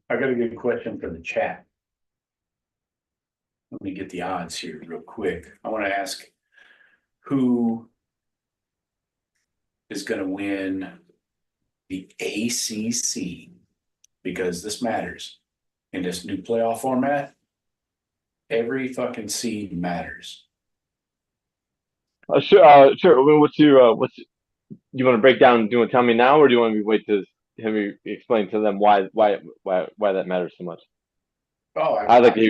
I got a good question for the chat. Let me get the odds here real quick. I want to ask who is going to win the ACC, because this matters in this new playoff format. Every fucking seed matters. Sure. Sure. I mean, you want to break down? Do you want to tell me now, or do you want me to wait to have me explain to them why that matters so much? Oh, I'd like to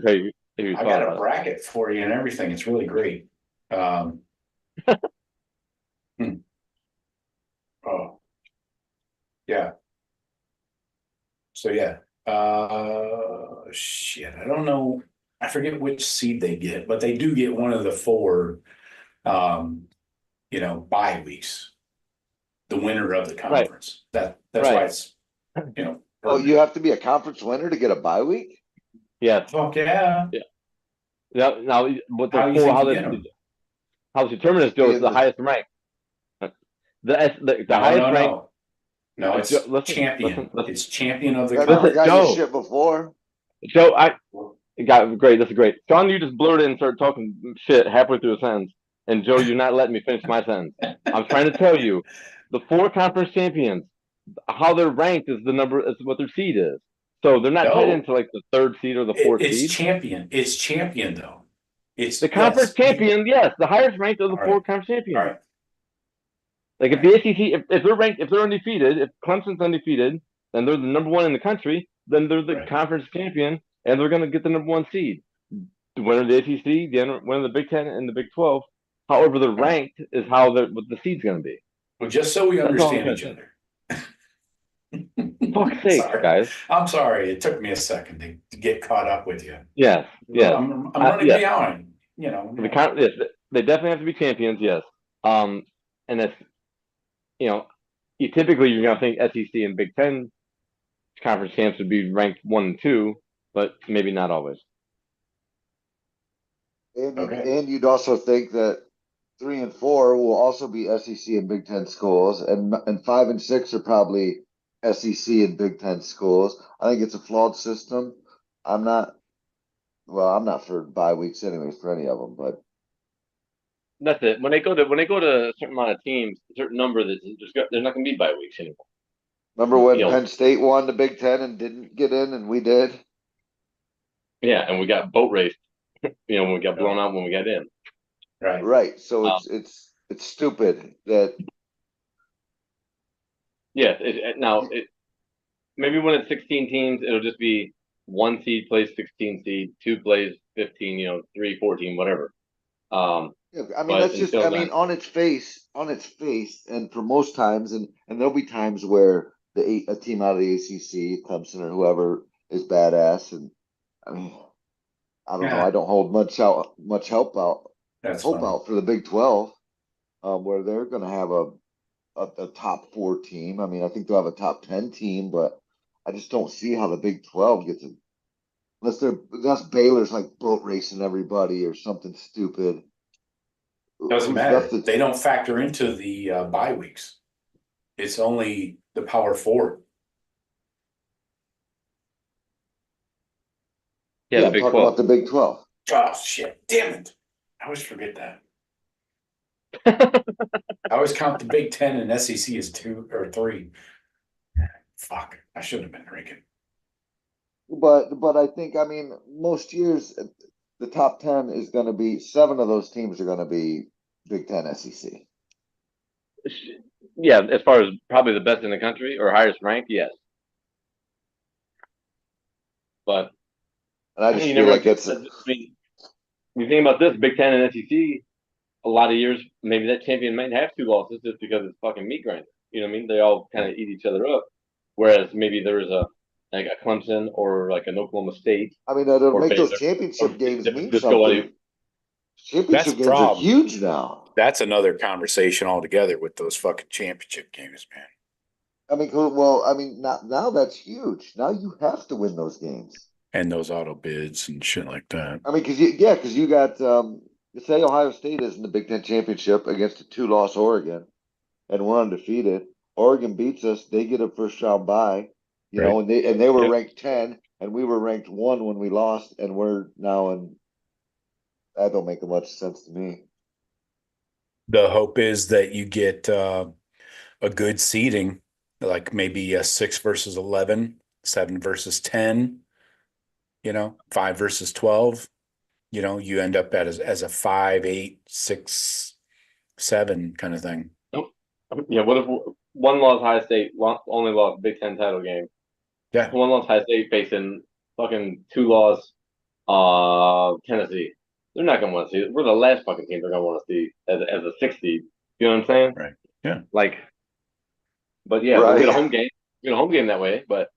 tell you if you I thought got a about bracket for you and everything. It's really great. Hmm. Oh, yeah. So yeah. Shit. I don't know. I forget which seed they get, but they do get one of the four um, bye weeks. The winner of the it. Right. conference. That's why Right. it's Oh, you pertinent. have to be a conference winner to get a bye week? Yes. Fuck yeah. Yeah. Now, what the How do you four think you get them? how it's determined is Just Joe is being the the highest rank. The No, highest no, rank. no. No, it's Listen, champion. listen, listen, It's champion of the I never listen, got conference. your Joe. shit before. Joe, I got great. This is great. Sean, you just blurted in and started talking shit halfway through a sentence, and Joe, you're not letting me finish my sentence. I'm trying to tell you, the four conference champions, how they're ranked is the number is what their seed is. So they're not tied No, into like the third seed or the fourth it's seed. champion. It's champion though. The It's conference yes. champion, yes, the highest ranked of the All four right. conference All champions. right. Like All if the right. ACC, if they're ranked, if they're undefeated, if Clemson's undefeated, then they're the number one in the country. Then they're the Right. conference champion, and they're going to get the number one seed. The winner of the ACC, the winner of the Big Ten and the Big 12. However, they're All right. ranked is how what the seed's going to be. Well, just so we That's all I'm understand trying to each say. other. Fuck's sakes, Sorry. guys. I'm sorry. It took me a second to get caught up with you. Yes, yes, I'm running yes. behind. Yes, they definitely have to be champions. Yes. And that's you know, you're going to think SEC and Big Ten conference champs would be ranked 1 and 2, but maybe not always. Okay. And you'd also think that 3 and 4 will also be SEC and Big Ten schools, and 5 and 6 are probably SEC and Big Ten schools. I think it's a flawed system. I'm not I'm not for bye weeks anyways for any of them, but That's it. When they go to a certain amount of teams, a certain number, there's not going to be bye weeks anymore. remember You when know, Penn State won the Big Ten and didn't get in, and we did. yeah, and we got boat raced. When we got blown No. out when we got in. Right. Right. So Um, it's stupid that yeah. Maybe when it's 16 teams, it'll just be one seed plays 16 seed, two plays 15. Three 14, whatever. Yeah, I mean, But that's just, until I mean, then, on its face, and for most times, and there'll be times where a team out of the ACC, Clemson or whoever, is badass, and I mean, I don't know, I Yeah. don't hold much That's hope funny. out for the Big 12, where they're going to have a top four team. I mean, I think they'll have a top 10 team, but I just don't see how the Big 12 gets it unless Baylor's like boat racing everybody or something stupid. Doesn't Who's left? matter. They don't factor into the bye weeks. It's only the power four. yeah, Yeah, the I'm Big talking about 12. the Big 12. Oh shit! Damn it! I always forget that. I always count the Big Ten and SEC as two or three. Fuck! I shouldn't have been drinking. But I think, I mean, most years the top 10 is going to be seven of those teams are going to be Big Ten SEC. Yeah, as far as probably the best in the country or highest ranked, yes. But And I just you feel never. like I it's mean, when you think about this, Big Ten and SEC, a lot of years, maybe that champion might have two losses just because it's fucking meat grinder. You know what I mean? They all kind of eat each other up. Whereas maybe there was like a Clemson or like an Oklahoma State I mean, it'll or make those Baylor championship games that would mean just go out. something. That's Championship a games are problem. huge now. That's another conversation altogether with those fucking championship games, man. I mean, well, I mean, now that's huge. Now you have to win those games. And those auto bids and shit like that. I mean, because you got say Ohio State is in the Big Ten championship against a two-loss Oregon, and we're undefeated. Oregon beats us; they get a first round bye. You know, Right. and they were Yep. ranked 10 and we were ranked 1 when we lost, and we're now in. That don't make much sense to me. The hope is that you get a good seeding, like maybe a 6 versus 11, 7 versus 10, 5 versus 12. You end up as a 5, 8, 6, 7 kind of thing. Nope. Yeah. What if one lost High State, only lost Big Ten title game? Yeah. One loss High State facing fucking 2 loss Tennessee. They're not gonna want to see it. We're the last fucking team they're gonna want to see as a 6 seed. You know what I'm saying? Right. Yeah. Like, but yeah, we'll get a Right. home game. Get a home game that way. But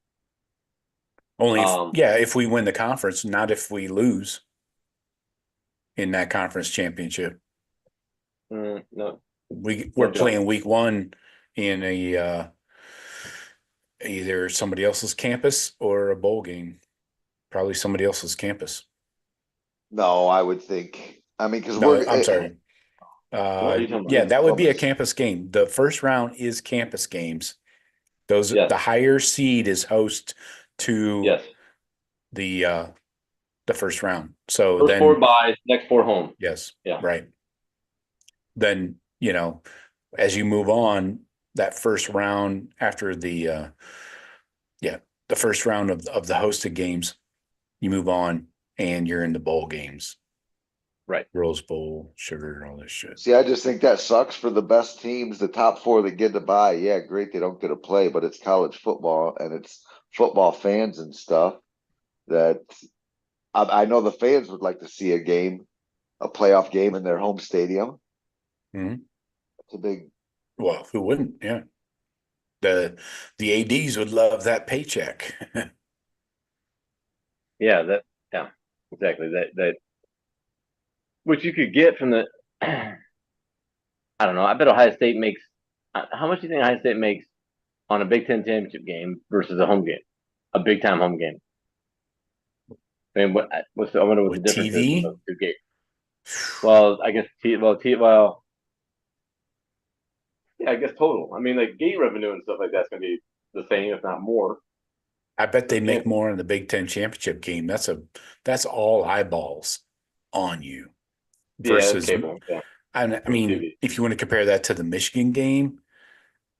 Only if we win the conference, not if we lose in that conference championship. no, We're playing week 1 in a either somebody else's campus or a bowl game. Probably somebody else's campus. No, I would think. I mean, because No, we're I'm sorry. what are you talking Yeah, about? that would be a Columbus. campus game. The first round is campus games. Yes, The higher seed is host to yes. the first round. So First 4 then, buys, next 4 home. yes, Yeah, right. Then, as you move on, that first round after the first round of the hosted games, you move on and you're in the bowl games. right. Rose Bowl, Sugar, all this shit. See, I just think that sucks for the best teams, the top 4 that get to buy. Yeah, great, they don't get to play, but it's college football and it's football fans and stuff that I know the fans would like to see a playoff game in their home stadium. Mm-hmm. It's a big. Well, who wouldn't? Yeah. The ADs would love that paycheck. Yeah, exactly. That which you could get from the. I don't know. I bet Ohio State makes. How much do you think Ohio State makes on a Big Ten championship game versus a home game, a big time home game? I mean, I wonder what the With difference is in those TV, 2 games. Well, I guess yeah, I guess total. I mean, like gate revenue and stuff like that's gonna be the same, if not more. I bet For they make example. more in the Big Ten championship game. That's all eyeballs on you Yeah, that's versus. cable. Yeah, I cable mean, TV. if you want to compare that to the Michigan game,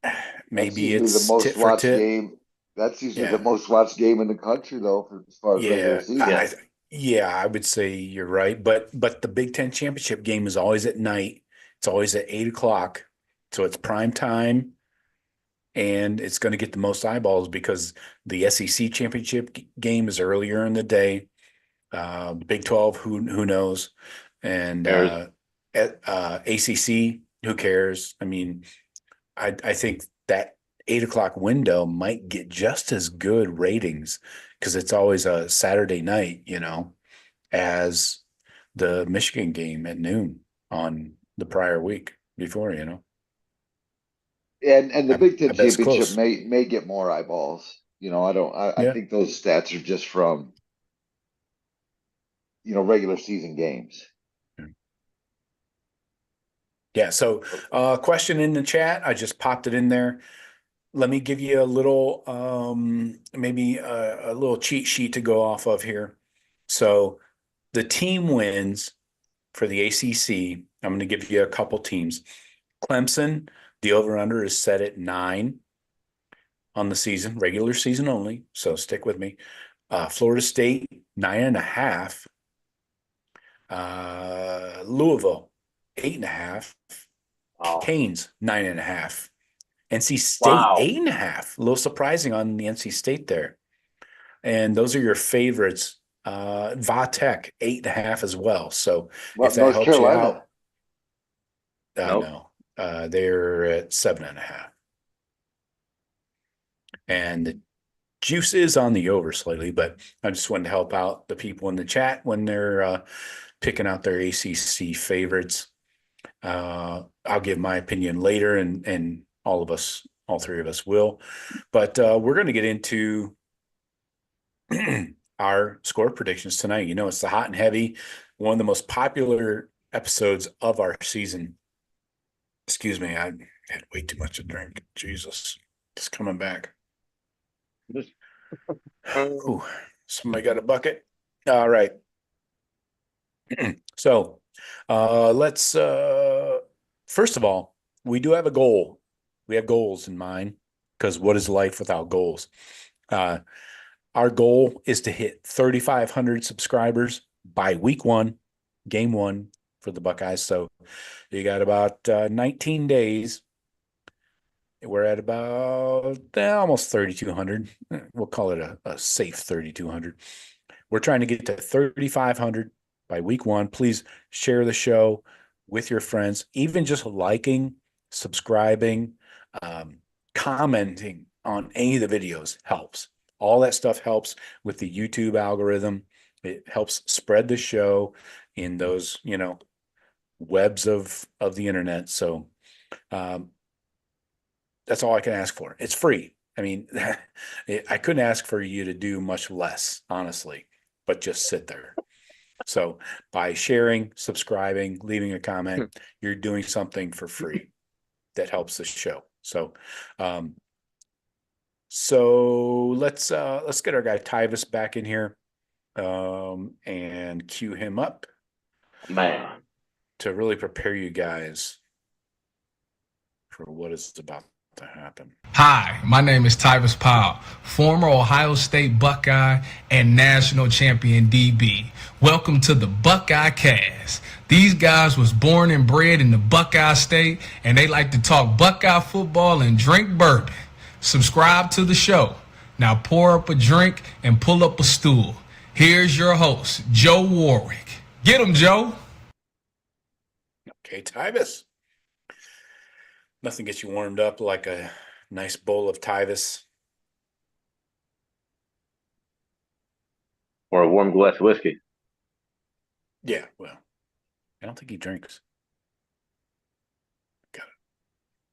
That's maybe usually the it's tit most for watched tit. game. That's usually the Yeah, most watched game in the country, though, as far as regular yeah, season. I would say you're right. But the Big Ten championship game is always at night. It's always at 8 o'clock, so it's prime time, and it's going to get the most eyeballs because the SEC championship game is earlier in the day. Big 12, who knows, and Airs. ACC, who cares? I mean, I think that 8 o'clock window might get just as good ratings because it's always a Saturday night, as the Michigan game at noon on the prior week before. And the Big I Ten bet it's championship close. may get more eyeballs. I don't. I Yeah. think those stats are just from regular season games. Yeah. So, question in the chat. I just popped it in there. Let me give you a little, maybe a little cheat sheet to go off of here. So, the team wins for the ACC. I'm going to give you a couple teams. Clemson, the over/under is set at 9 on the season, regular season only. So stick with me. Florida State, 9.5. Louisville, 8.5. Wow. Canes, 9.5. NC State, Wow. 8.5. A little surprising on the NC State there. And those are your favorites. Vatech, 8.5 as well. So if What, that North helps you Carolina? out, Nope. no, they're at 7.5. And the juice is on the over slightly, but I just wanted to help out the people in the chat when they're picking out their ACC favorites. I'll give my opinion later, and all 3 of us will. But we're going to get into our score predictions tonight. It's the hot and heavy, one of the most popular episodes of our season. Excuse me, I had way too much to drink. Jesus, just coming back. Ooh, somebody got a bucket. All right. So, let's first of all, we do have a goal. We have goals in mind because what is life without goals? Uh, our goal is to hit 3,500 subscribers by week one, game one for the Buckeyes. So you got about 19 days. We're at about almost 3,200. We'll call it a safe 3,200. We're trying to get to 3,500 by week one. Please share the show with your friends, even just liking, subscribing, commenting on any of the videos helps. All that stuff helps with the YouTube algorithm. It helps spread the show in those, webs of the internet. So that's all I can ask for. It's free. I mean, I couldn't ask for you to do much less, honestly, but just sit there. So by sharing, subscribing, leaving a comment, you're doing something for free that helps the show. So, let's get our guy Tyvis back in here, and cue him up, Man. to really prepare you guys for what is about to happen. Hi, my name is Tyvis Powell, former Ohio State Buckeye and national champion DB. Welcome to the Buckeye Cast. These guys was born and bred in the Buckeye State, and they like to talk Buckeye football and drink bourbon. Subscribe to the show. Now pour up a drink and pull up a stool. Here's your host, Joe Warwick. Get him, Joe. Okay, Tyvis. Nothing gets you warmed up like a nice bowl of Tyvis. Or a warm glass of whiskey. Yeah, well, I don't think he drinks. Gotta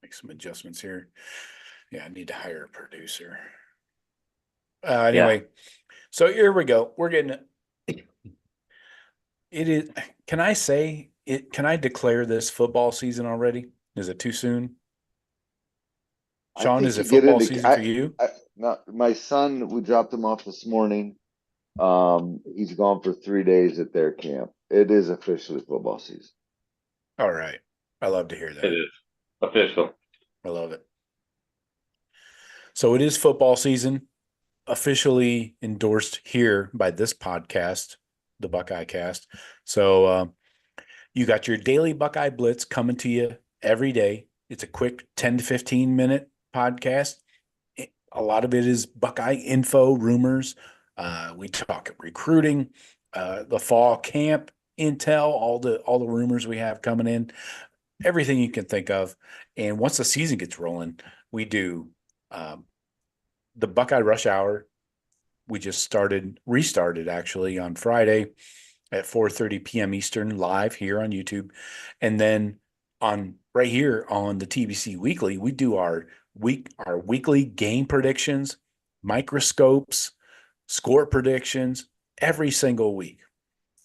make some adjustments here. Yeah, I need to hire a producer. Anyway, So here we go. We're getting it. It is. Can I say it? Can I declare this football season already? Is it too soon? Shawn, is it football season for you? My son, we dropped him off this morning. He's gone for 3 days at their camp. It is officially football season. All right. I love to hear that. It is official. I love it. So it is football season, officially endorsed here by this podcast, the Buckeye Cast. So you got your daily Buckeye Blitz coming to you every day. It's a quick 10 to 15 minute podcast. A lot of it is Buckeye info, rumors. We talk recruiting, the fall camp intel, all the rumors we have coming in, everything you can think of. And once the season gets rolling, we do the Buckeye Rush Hour. We just restarted actually on Friday at 4:30 p.m. Eastern, live here on YouTube. And then right here on the TBC Weekly, we do our weekly game predictions, microscopes, score predictions every single week.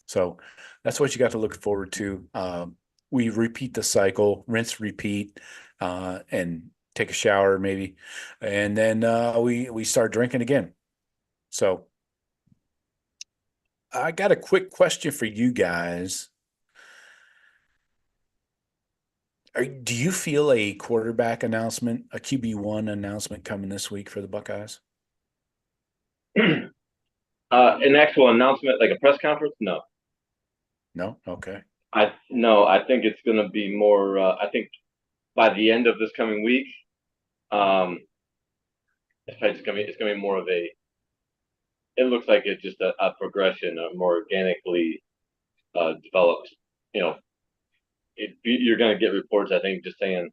So that's what you got to look forward to. We repeat the cycle, rinse, repeat, and take a shower maybe, and then we start drinking again. So I got a quick question for you guys. Do you feel a quarterback announcement, a QB1 announcement coming this week for the Buckeyes? An actual announcement, like a press conference? No. No? Okay. I think it's going to be more. I think by the end of this coming week, it's going to be more of a. It looks like it's just a progression, a more organically developed. You're going to get reports. I think just saying,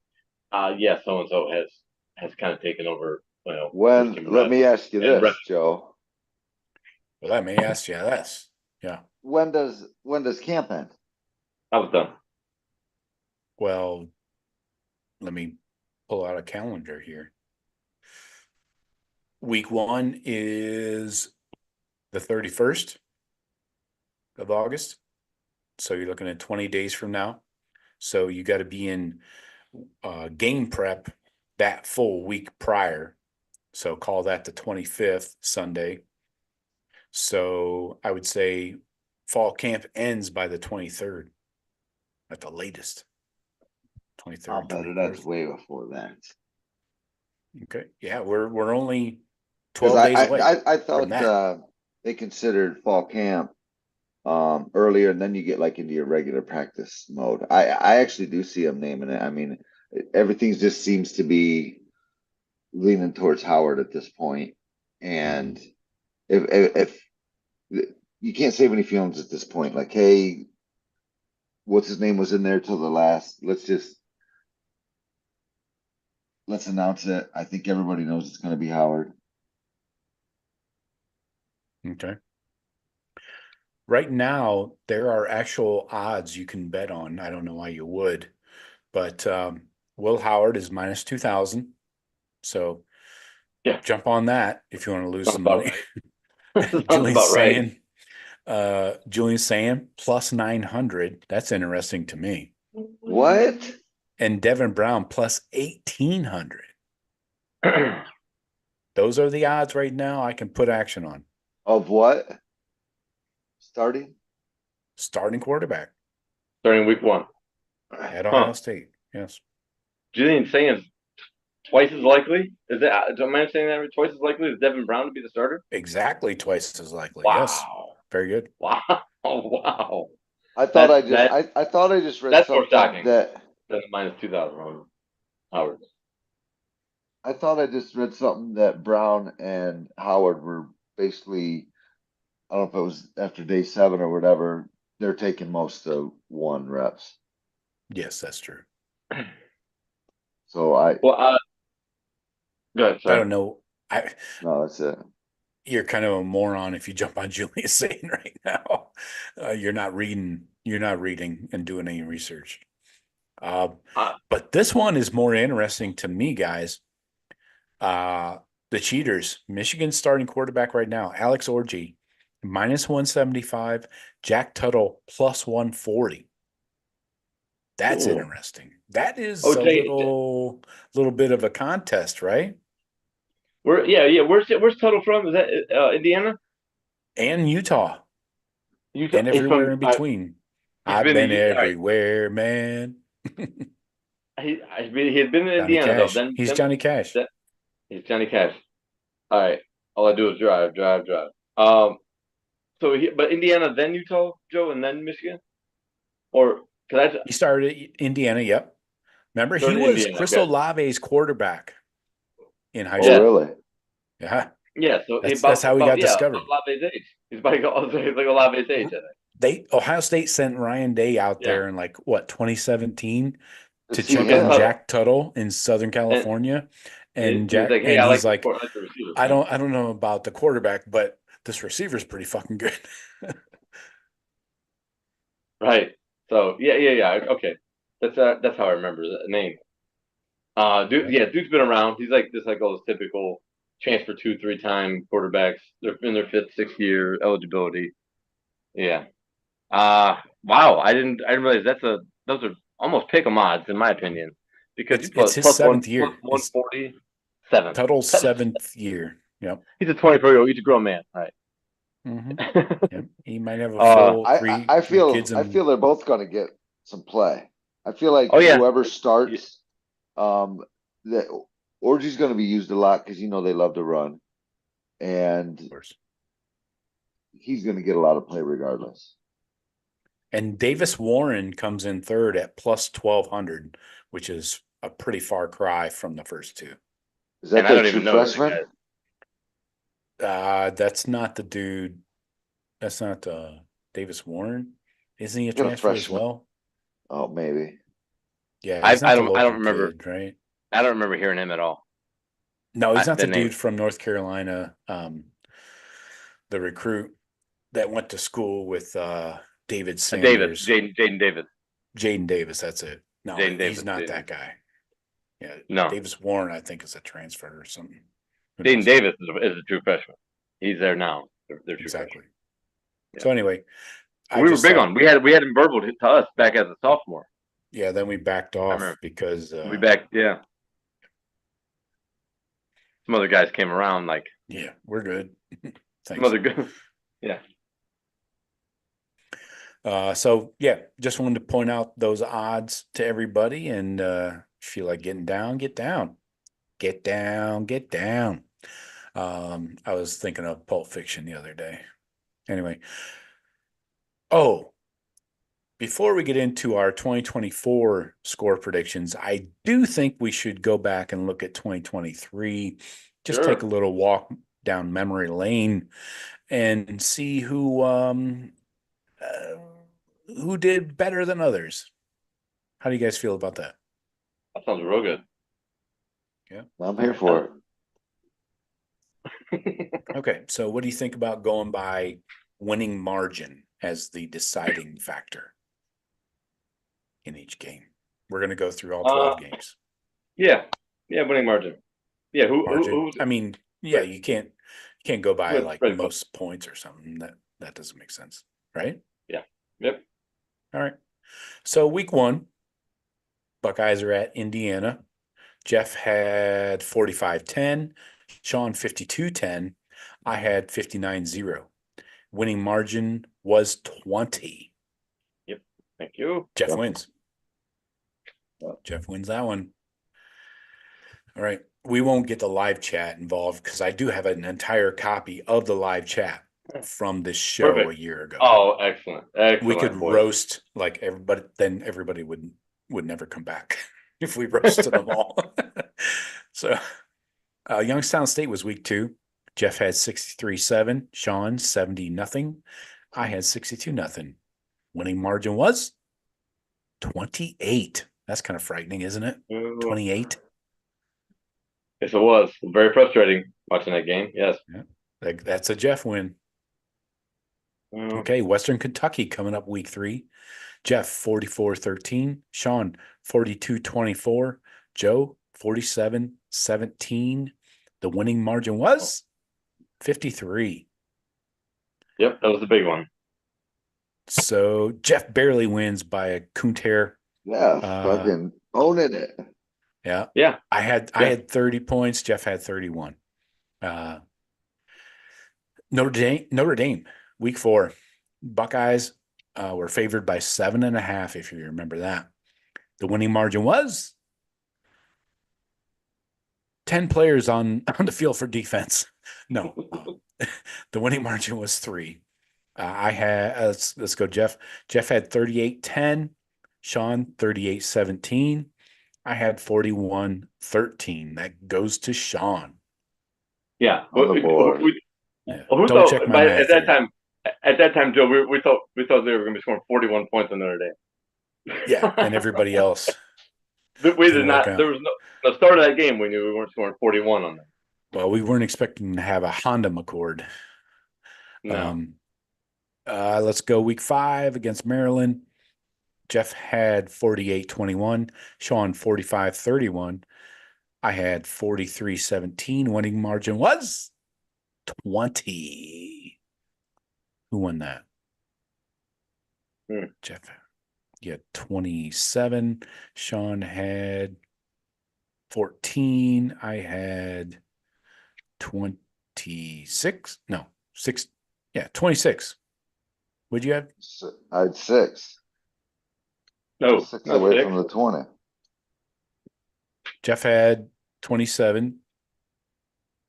yeah, so and so has kind of taken over. Let me ask you this, Joe. Well, let me ask you this. Yeah. When does camp end? I was done. Well, let me pull out a calendar here. Week 1 is the 31st of August. So you're looking at 20 days from now. So you got to be in game prep that full week prior So call that the 25th Sunday. So I would say fall camp ends by the 23rd at the latest. 23rd, better that's 24th. way before that. Okay. Yeah, we're only 'Cause 12 days away I from thought that. they considered fall camp earlier, and then you get like into your regular practice mode. I actually do see them naming it. I mean, everything just seems to be leaning towards Howard at this point, and if you can't save any feelings at this point, like, hey, what's his name was in there till the last. Let's announce it. I think everybody knows it's going to be Howard. Okay. Right now, there are actual odds you can bet on. I don't know why you would, but Will Howard is minus 2,000. So Yeah. jump on that if you want to lose Sounds some about money. right. Sounds about right. Julian Sam plus 900. That's interesting to me. What? And Devin Brown plus 1,800. Those are the odds right now I can put action on. Of what? Starting quarterback Starting week 1 at Ohio State. Yes. Julian Sands twice as likely. Is that? Am I saying that right? Twice as likely as Devin Brown to be the starter? Exactly twice as likely. Wow. Yes. Very good. Wow. Wow. I thought I just read that's more something shocking. that Than minus 2,000 Howard. I thought I just read something that Brown and Howard were basically, I don't know if it was after day 7 or whatever, they're taking most of 1 reps. Yes, that's true. So I Go ahead, I don't know. no, that's it. You're kind of a moron if you jump on Julian Satan right now. You're not reading and doing any research. But this one is more interesting to me, guys. The cheaters, Michigan starting quarterback right now, Alex Orji, minus 175, Jack Tuttle plus 140. That's interesting. That is a little bit of a contest, right? Where's Tuttle from? Is that Indiana? And Utah. Utah. And everywhere in between. I've been everywhere, man. He had been in Johnny Indiana Cash. though. He's Johnny Cash. He's Johnny Cash. All right. All I do is drive. But Indiana, then Utah, Joe, and then Michigan, He started at Indiana. Yep. Remember, he was Indiana, Chris okay. Olave's quarterback in high Oh, school. really? Yeah. Yeah. So that's how he got discovered. Olave's age. He's like Olave's age. I think. Ohio State sent Ryan Day out there in 2017 to check him? on Jack Tuttle in Southern California, and Jack, like, hey, he's like, the receiver, I don't know about the quarterback, but this receiver's pretty fucking good. Right. So yeah. Okay, that's how I remember the name. Dude's been around. He's like all those typical transfer 2-3 time quarterbacks. They're in their 5th, 6th year eligibility. Yeah. Wow. I didn't realize those are almost pick 'em odds in my opinion, because it's his 7th year. 147. Tuttle's 7th year. Yep. He's a 24-year-old. He's a grown man. All right. Mm-hmm. Yep. He might have a full I feel they're both going to get some play. I feel like whoever starts, that Orgy's going to be used a lot because they love to run, and he's going to get a lot of play regardless. And Davis Warren comes in 3rd at plus 1,200, which is a pretty far cry from the first 2. Is that the true freshman? That's not the dude. That's not Davis Warren. Isn't he a transfer as well? Oh, maybe. Yeah, I don't remember. Kid, right? I don't remember hearing him at all. No, he's not the dude from North Carolina. The recruit that went to school with David Sanders. Jaden Davis. Jaden Davis, that's it. No, he's not that guy. Yeah, no. Davis Warren, I think, is a transfer or something. Jaden Davis is a true freshman. He's there now. They're true exactly. Yeah. So anyway, we were big on. We had him verbal to us back as a sophomore. Yeah, then we backed off because we backed. Yeah. some other guys came around. Like Yeah, we're good. some Thanks. other good. Yeah. So yeah, just wanted to point out those odds to everybody, and feel like getting down, get down, get down, get down. I was thinking of Pulp Fiction the other day. Anyway, before we get into our 2024 score predictions, I do think we should go back and look at 2023. Just Sure. take a little walk down memory lane and see who did better than others. How do you guys feel about that? That sounds real good. I'm here for it. Okay, so what do you think about going by winning margin as the deciding factor in each game? We're going to go through all 12 games. Yeah. Winning margin. Yeah. Margin. I mean, yeah, you can't go by Good like spread. most points or something. That doesn't make sense, right? Yeah. Yep. All right. So week 1, Buckeyes are at Indiana. Jeff had 45-10, Shawn 52-10. I had 59-0. Winning margin was 20. Yep. Thank you. Jeff Yep. wins. Yep. Jeff wins that one. All right. We won't get the live chat involved because I do have an entire copy of the live chat from this show Perfect. a year ago. Oh, excellent. Excellent. We could boys. roast like everybody, then everybody would never come back if we roasted them all. So Youngstown State was week 2. Jeff had 63-7, Shawn 70-0. I had 62-0. Winning margin was 28. That's kind of frightening, isn't it? 28. Yes, it was very frustrating watching that game. Yes. Yeah. That's a Jeff win. Okay, Western Kentucky coming up week 3. Jeff 44-13, Shawn 42-24, Joe 47-17. The winning margin was 53. Yep, that was the big one. So Jeff barely wins by a coont hair. Yeah, fucking owning it. Yeah. Yeah. I had 30 points. Jeff had 31. Notre Dame, week 4. Buckeyes were favored by 7.5, if you remember that. The winning margin was 10 players on the field for defense. No, the winning margin was 3. I had, let's go, Jeff. Jeff had 38-10, Shawn 38-17. I had 41-13. That goes to Shawn. Yeah. On the board. Don't check my math at that time, Joe, we thought they were going to be scoring 41 points on Notre Dame. Yeah, and everybody else. We did not. There was the start of that game. We knew we weren't scoring 41 on them. Well, we weren't expecting to have a Honda McCord. No. Let's go week 5 against Maryland. Jeff had 48-21, Shawn 45-31. I had 43-17. Winning margin was 20. Who won that? Jeff. You had 27. Shawn had 14. I had 26. No, 6. Yeah, 26. What'd you have? I had 6. No, 6 away from the 20. Jeff had 27.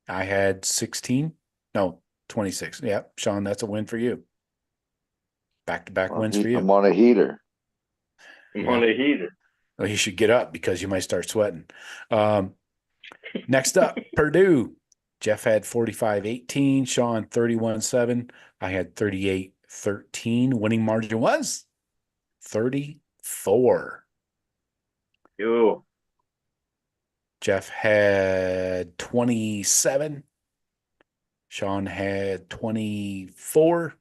I had 16. No, 26. Yeah, Shawn, that's a win for you. Back-to-back wins for you. I'm on a heater. On a heater. Well, you should get up because you might start sweating. Next up, Purdue. Jeff had 45-18, Shawn 31-7. I had 38-13. Winning margin was 34. Ew. Jeff had 27. Shawn had 24.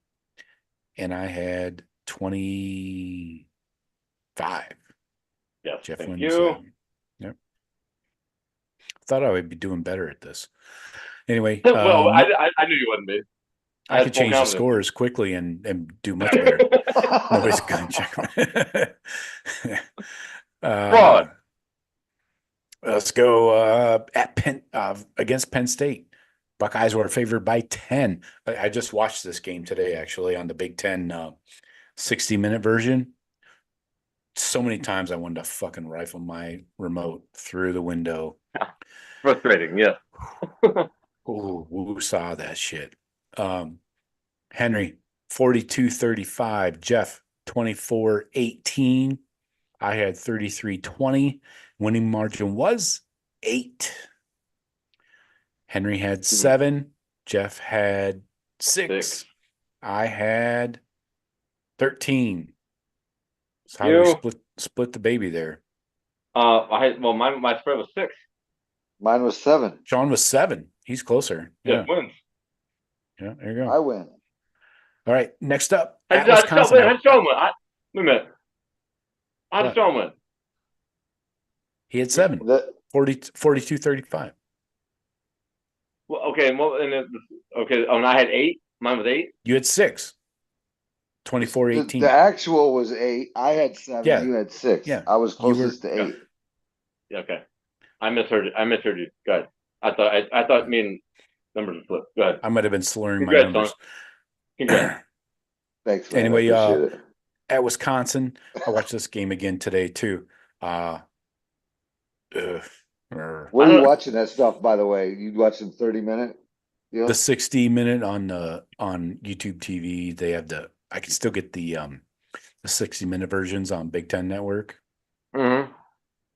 And I had 25. Yes. Jeff Thank wins. you. Yep. Thought I would be doing better at this. Anyway. Well, I knew you wouldn't be. I could change the scores quickly and do much better. Nobody's going to check. Fraud. Let's go at Penn against Penn State. Buckeyes were favored by 10. I just watched this game today, actually, on the Big Ten 60-minute version. So many times I wanted to fucking rifle my remote through the window. Frustrating, yes. Oh, who saw that shit? Henry, 42-35. Jeff, 24-18. I had 33-20. Winning margin was 8. Henry had 7. Jeff had 6. I had 13. So how do we split the baby there? My spread was 6. Mine was 7. Shawn was 7. He's closer. Yeah, wins. Yeah, there you go. I win. All right, next up. How did Shawn win? Wait a minute. How did Shawn win? He had 7. 42-35. Well, okay, and I had 8. Mine was 8. You had 6. 24-18. The actual was 8. I had 7. Yeah. You had 6. Yeah. I was closest to 8. Yeah, okay. I misheard you. Go ahead. I thought me and numbers were flipped. Go ahead. I might have been slurring my numbers. Congrats. Thanks, man. Anyway, I appreciate it. At Wisconsin, I watched this game again today too. Where are you watching that stuff, by the way? You watching 30-minute? The 60-minute on YouTube TV. They have I can still get the 60-minute versions on Big Ten Network. Mm-hmm.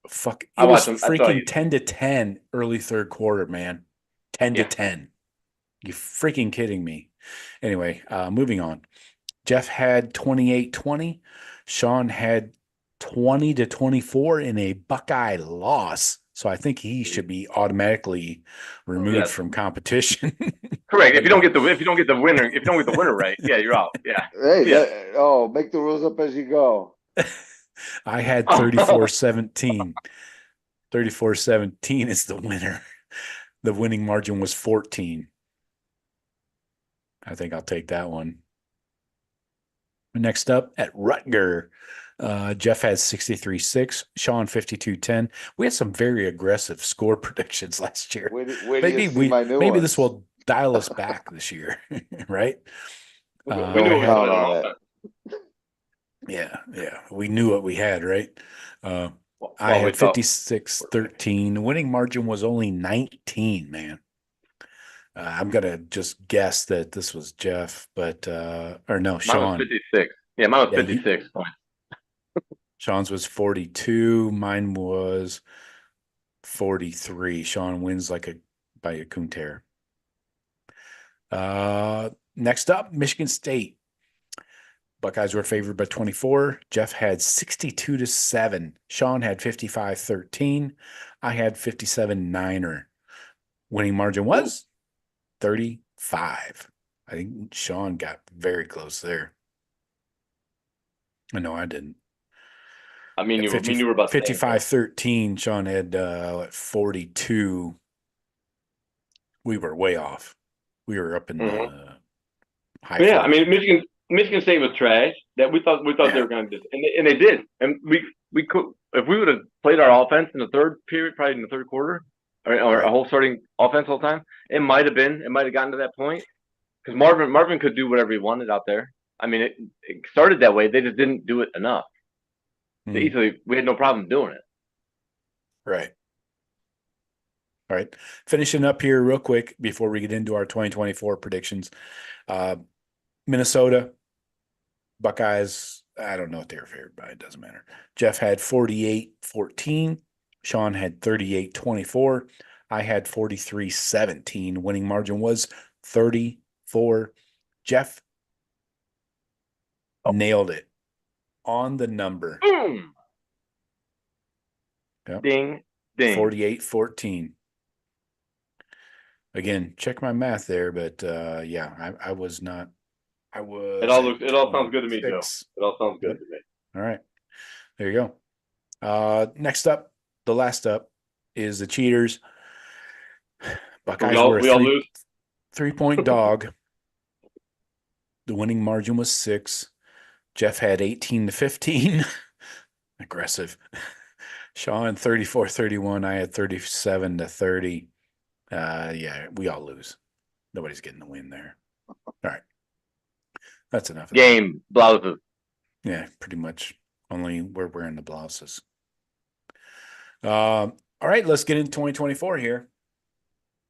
Fuck, it was freaking 10-10 early third quarter, man. 10-10. You freaking kidding me? Anyway, moving on. Jeff had 28-20. Shawn had 20-24 in a Buckeye loss. So I think he should be automatically removed from competition. Correct. If you don't get the winner right, yeah, you're out. Yeah. Hey, make the rules up as you go. I had 34-17. 34-17 is the winner. The winning margin was 14. I think I'll take that one. Next up at Rutger, Jeff has 63-6, Shawn 52-10. We had some very aggressive score predictions last year. Maybe this will dial us back this year, right? We knew Yeah. We knew what we had, right? I had 56-13. Winning margin was only 19, man. I'm going to just guess that this was Jeff, or no, Shawn. Mine was 56. Yeah, mine was 56. Shawn's was 42. Mine was 43. Shawn wins by a coon tear. Next up, Michigan State. Buckeyes were favored by 24. Jeff had 62-7. Shawn had 55-13. I had 57-9. Winning margin was 35. I think Shawn got very close there. No, I didn't. I mean, you were about 55-13. Shawn had 42. We were way off. We were up in the high. Yeah, 40s. I mean, Michigan State was trash. That we thought they were going to, and they did. And we could, if we would have played our offense in the third period, probably in the third quarter, or a whole starting offense all the time, it might have gotten to that point because Marvin could do whatever he wanted out there. I mean, it started that way. They just didn't do it enough. We had no problem doing it. Right. All right. Finishing up here real quick before we get into our 2024 predictions. Minnesota, Buckeyes, I don't know what they were favored by. It doesn't matter. Jeff had 48-14. Shawn had 38-24. I had 43-17. Winning margin was 34. Jeff nailed it on the number. Boom. Yep. Ding. 48-14. Again, check my math there, but I was not. I was. It all sounds good to me, Joe. It all sounds good to me. All right, there you go. Next up, the last up is the cheaters. Buckeyes were a 3-point dog. The winning margin was 6. Jeff had 18-15. Aggressive. Shawn 34-31. I had 37-30. Yeah, we all lose. Nobody's getting the win there. All right. That's enough of that. Game blouses. Yeah, pretty much. Only we're wearing the blouses. All right, let's get into 2024 here.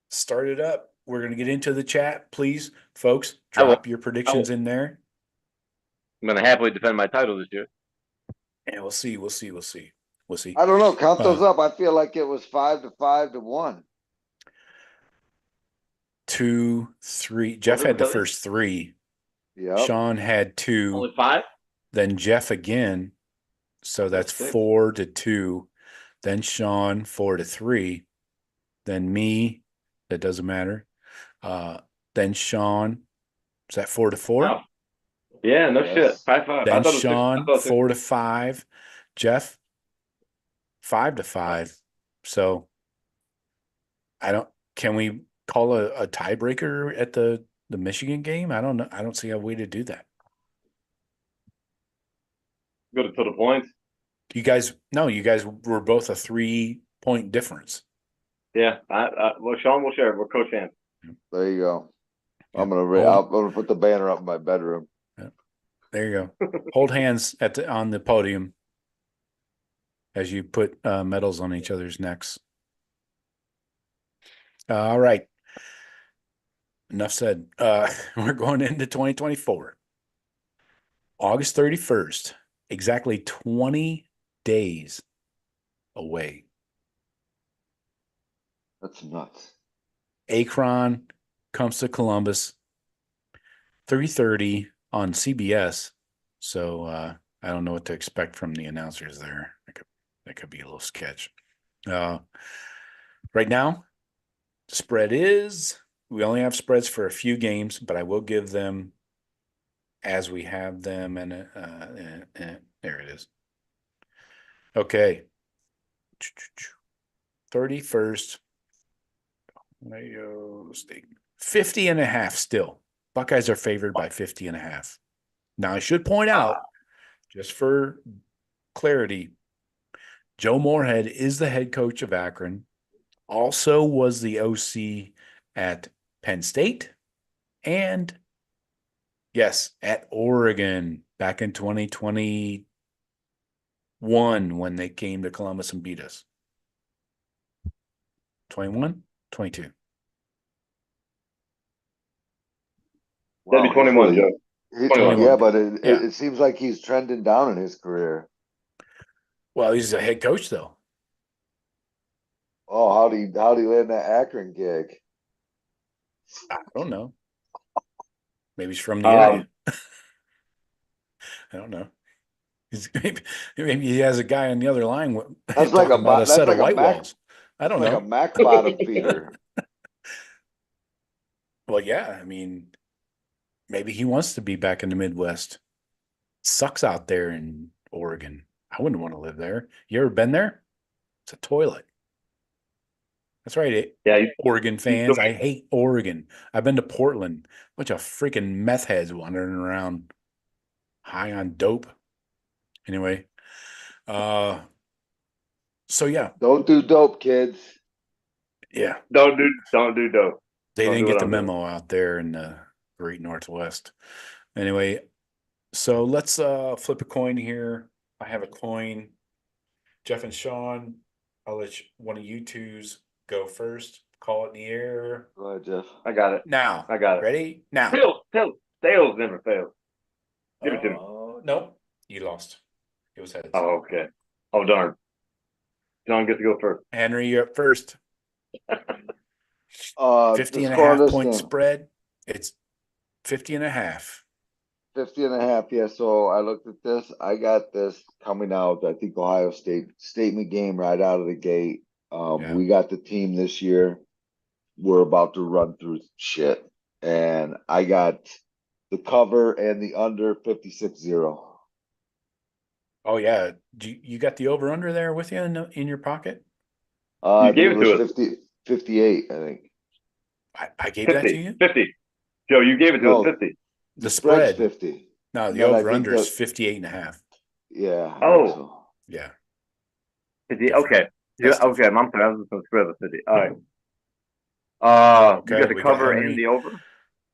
Start it up. We're going to get into the chat. Please, folks, drop your predictions in there. I'm going to happily defend my title this year. And we'll see. I don't know. Count those up. I feel like it was 5-5 to 1. 2, 3. Jeff had the first 3. Yeah. Shawn had 2. Only 5? Then Jeff again. So that's 4-2. Then Shawn 4-3. Then me. That doesn't matter. Then Shawn. Is that 4-4? Wow. Yeah, no shit. 5-5. Then Shawn 4-5. Jeff 5-5. So can we call a tiebreaker at the Michigan game? I don't know. I don't see a way to do that. Go to total points. You guys were both a 3-point difference. Yeah. Well, Shawn will share. We're co-champs. There you go. Yeah. I'm gonna put the banner up in my bedroom. Yeah. There you go. Hold hands on the podium as you put medals on each other's necks. All right. Enough said. We're going into 2024. August 31st, exactly 20 days away. That's nuts. Akron comes to Columbus, 3:30 on CBS. So I don't know what to expect from the announcers there. That could be a little sketch. Right now, the spread is, we only have spreads for a few games, but I will give them as we have them. And there it is. Okay. 31st. Ohio State. 50.5 still. Buckeyes are favored by 50.5. Now, I should point out, just for clarity, Joe Moorhead is the head coach of Akron, also was the OC at Penn State, and, yes, at Oregon back in 2021 when they came to Columbus and beat us. 21? 22. That'd be 21, Joe. 21. Yeah, but it seems like he's trending down in his career. Well, he's a head coach, though. Oh, how'd he land that Akron gig? I don't know. Maybe he's from the area. I don't know. Maybe he has a guy on the other line. That's like a set of white walls. I don't know. Like a Mac bottom feeder. Well, yeah. I mean, maybe he wants to be back in the Midwest. It sucks out there in Oregon. I wouldn't want to live there. You ever been there? It's a toilet. That's right. Yeah, Oregon fans. I hate Oregon. I've been to Portland. Bunch of freaking meth heads wandering around high on dope. Anyway. So yeah. Don't do dope, kids. Yeah. Don't do dope. They didn't get the memo out there in the Great Northwest. Anyway, so let's flip a coin here. I have a coin. Jeff and Shawn, I'll let one of you twos go first. Call it in the air. Go ahead, Jeff. I got it. Now. I got it. Ready? Now. Tails never fails. Give it to me. Nope. You lost. It was heads. Oh, okay. Oh, darn. John gets to go first. Henry, you're up first. 50.5 point spread. It's 50.5. 50.5. Yeah. So I looked at this. I got this coming out. I think Ohio State statement game right out of the gate. We got the team this year. We're about to run through shit, and I got the cover and the under 56-0. Oh yeah, you got the over under there with you in your pocket? You gave it to us. 58, I think. I gave 50, that to you? 50. Joe, you gave it to us 50. The spread 50. No, the over under is 58.5. Yeah. Oh. Yeah. 50. Different. Okay. Yeah, That's different. okay. I'm sorry. I was just going to spread the 50. All right. You Okay, got the we got cover and Henry. the over?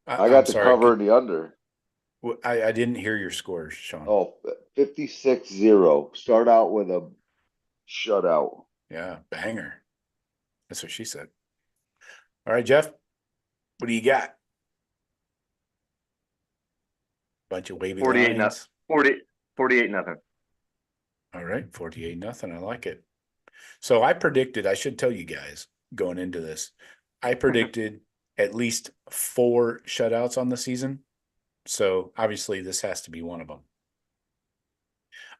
I I'm got the sorry. cover and the under. I didn't hear your scores, Shawn. Oh, 56-0. Start out with a shutout. Yeah, banger. That's what she said. All right, Jeff, what do you got? Bunch of wavy 48 lines. 48 nothing. All right, 48-0. I like it. So I predicted, I should tell you guys going into this, I predicted at least 4 shutouts on the season. So obviously this has to be one of them.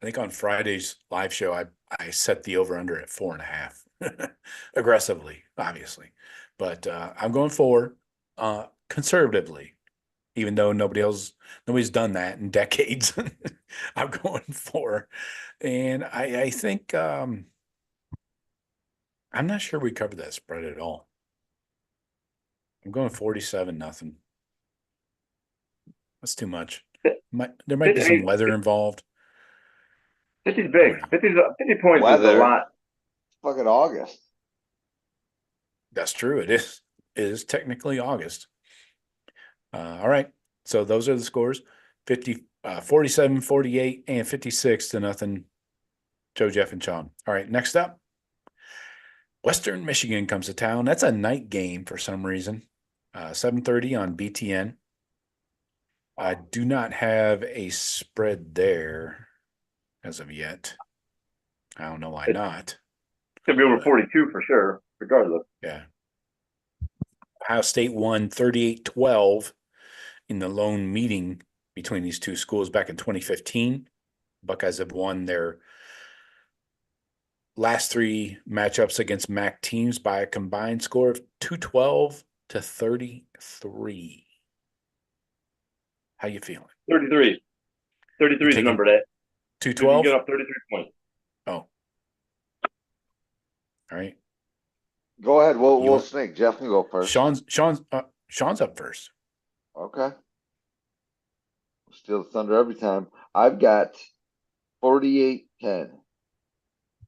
I think on Friday's live show, I set the over under at 4.5 aggressively, obviously, but I'm going 4 conservatively, even though nobody's done that in decades. I'm going 4, and I think I'm not sure we covered that spread at all. I'm going 47-0. That's too much. There might be some weather involved. 50's big. 50 points is a Weather. lot. Fucking August. That's true. It is. It is technically August. All right. So those are the scores: 47, 48, and 56-0. Joe, Jeff, and Shawn. All right. Next up, Western Michigan comes to town. That's a night game for some reason. 7:30 on BTN. I do not have a spread there as of yet. I don't know why not. Could be over 42 for sure, regardless. Yeah. Ohio State won 38-12 in the lone meeting between these two schools back in 2015. Buckeyes have won their last 3 matchups against MAC teams by a combined score of 212-33. How you feeling? 33. 33 is the number today. 212? Get up 33 points. Oh. All right. Go ahead. We'll snake. Jeff can go first. Shawn's up first. Okay. Steal the thunder every time. I've got 48-10.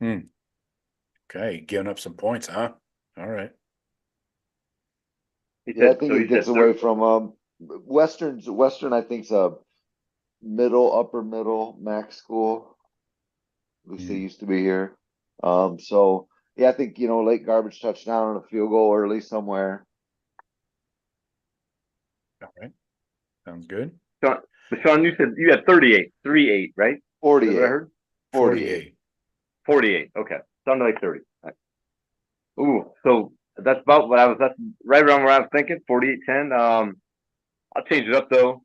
Okay, giving up some points, huh? All right. Yeah, I think it gets away from Western. I think's a upper middle max school. At least they used to be here. So yeah, I think late garbage touchdown and a field goal early somewhere. All right. Sounds good. Shawn, you said you had 38, 3-8, right? 48. Is that what I heard? 48. 48. Okay. Sounded like 30. Right. Ooh, so that's about what that's right around where I was thinking, 48-10. I'll change it up though.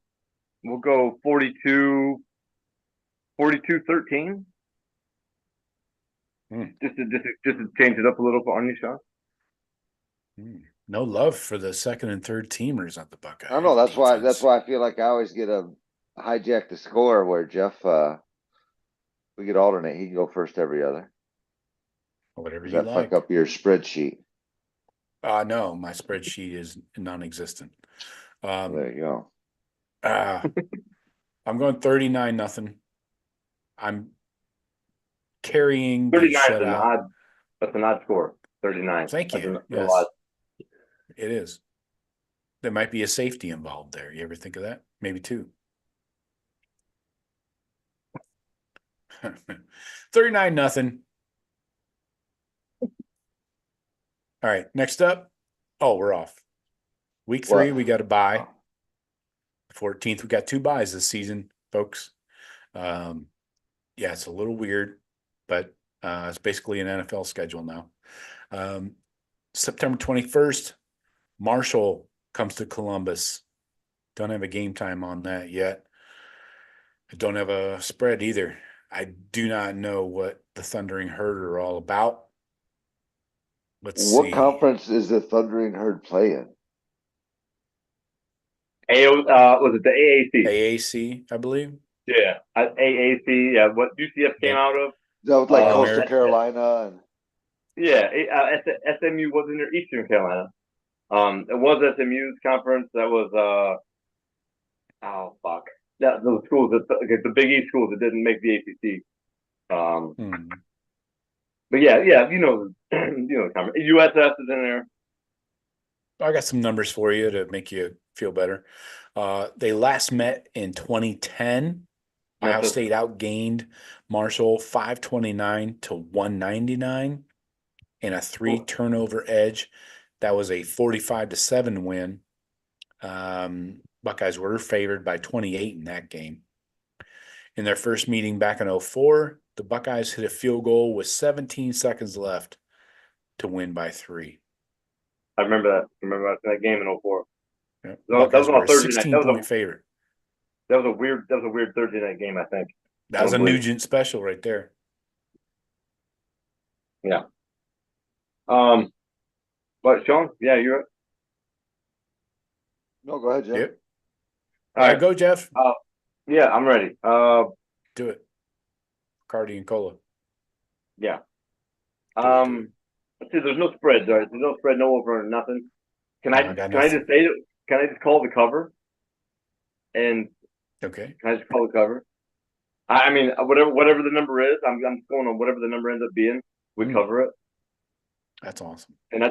We'll go 42-13. Just to change it up a little on you, Shawn. No love for the second and third teamers at the Buckeyes. I know that's why I feel like I always get a hijack the score where Jeff we could alternate. He can go first every other. Whatever you like. Fuck up your spreadsheet. No, my spreadsheet is non-existent. There you go. I'm going 39-0. I'm carrying 39 the shutout. That's an odd score. 39. Thank you. Yes. It is. There might be a safety involved there. You ever think of that? Maybe 2. 39-0. All right, next up. Oh, we're off. Week 3, we got a bye. 14th, we got 2 byes this season, folks. Yeah, it's a little weird, but it's basically an NFL schedule now. September 21st, Marshall comes to Columbus. Don't have a game time on that yet. I don't have a spread either. I do not know what the Thundering Herd are all about. Let's see. What conference is the Thundering Herd playing? Was it the AAC? AAC, I believe. Yeah, AAC. Yeah, what UCF came out of? That was like Coastal Carolina and. Yeah, SMU was in there, Eastern Carolina. It was SMU's conference. That was those schools the Big East schools that didn't make the ACC. But yeah, you know, the conference. USF is in there. I got some numbers for you to make you feel better. They last met in 2010. Ohio Memphis. State outgained Marshall 529 to 199 in a 3-turnover edge. That was a 45-7 win. Buckeyes were favored by 28 in that game. In their first meeting back in 2004, the Buckeyes hit a field goal with 17 seconds left to win by 3. I remember that game in 2004. Yep. That was Buckeyes on were a a Thursday night. 16-point favorite. That was a weird Thursday night game, I think. That was a Nugent special right there. Yeah. But Shawn, yeah, you're. No, go ahead, Jeff. Yep. All right, Go, Jeff. Yeah, I'm ready. Do it. Cardi and Cola. Yeah. Do it. Let's see. There's no spreads. All right. There's no spread, no over, nothing. Can I got just say that? Can I just call the cover? And Okay. can I just call the cover? I mean, whatever the number is, I'm going on whatever the number ends up being. We cover it, That's awesome. and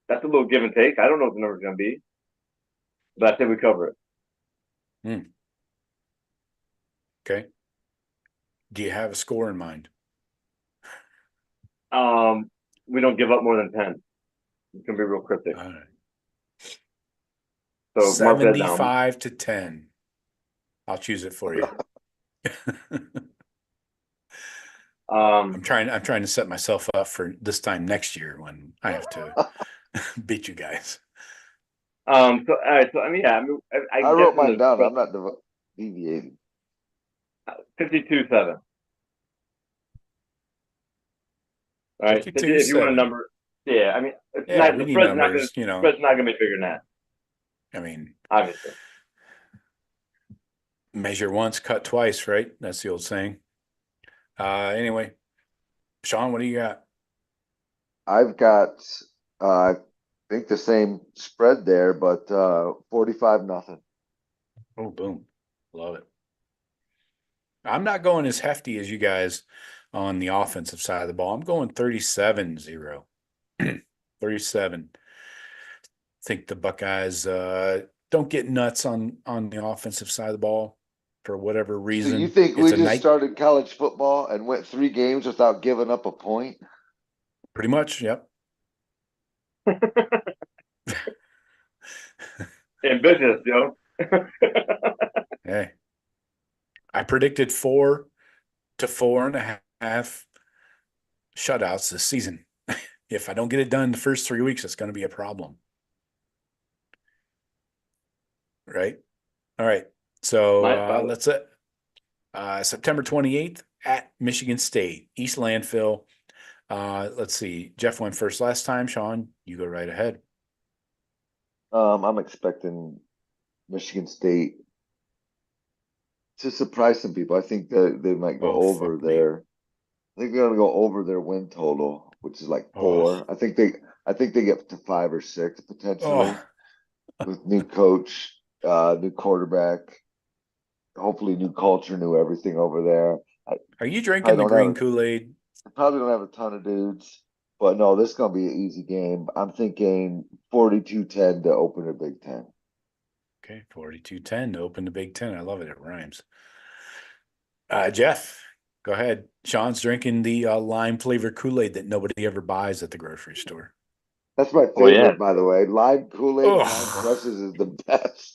that's a little give and take. I don't know what the number's going to be, but I say we cover it. Okay. Do you have a score in mind? We don't give up more than 10. It's going to be real cryptic. All right. So mark that down. 75-10. I'll choose it for you. I'm trying to set myself up for this time next year when I have to beat you guys. So all right. So I mean, yeah. I wrote mine down. I'm not deviating. 52-7. All right. 52-7. If you want a number, yeah. I mean, it's Yeah, not we the need spread's numbers, spread's not going to be bigger than that. I mean, Obviously. measure once, cut twice, right? That's the old saying. Anyway, Shawn, what do you got? I've got, I think the same spread there, but 45-0. Oh, boom. Love it. I'm not going as hefty as you guys on the offensive side of the ball. I'm going 37-0. 37. Think the Buckeyes don't get nuts on the offensive side of the ball for whatever reason. So you think we just started college football and went 3 games without giving up a point? Pretty much, yep. Ambitious, Joe. Hey, I predicted 4 to 4.5 shutouts this season. If I don't get it done the first 3 weeks, it's going to be a problem. Right? All right. So let's September 28th at Michigan State, East Landfill. Let's see. Jeff went first last time. Shawn, you go right ahead. I'm expecting Michigan State to surprise some people. I think that they might go over their. I think they're going to go over their win total, which is like 4. I think they get to 5 or 6 potentially with new coach, new quarterback, hopefully new culture, new everything over there. Are you drinking the green Kool-Aid? I probably don't have a ton of dudes, but no, this is going to be an easy game. I'm thinking 42-10 to open the Big Ten. Okay, 42-10 to open the Big Ten. I love it. It rhymes. Jeff, go ahead. Shawn's drinking the lime-flavored Kool-Aid that nobody ever buys at the grocery store. That's my favorite, by the way. Lime Kool-Aid, lime crushes is the best.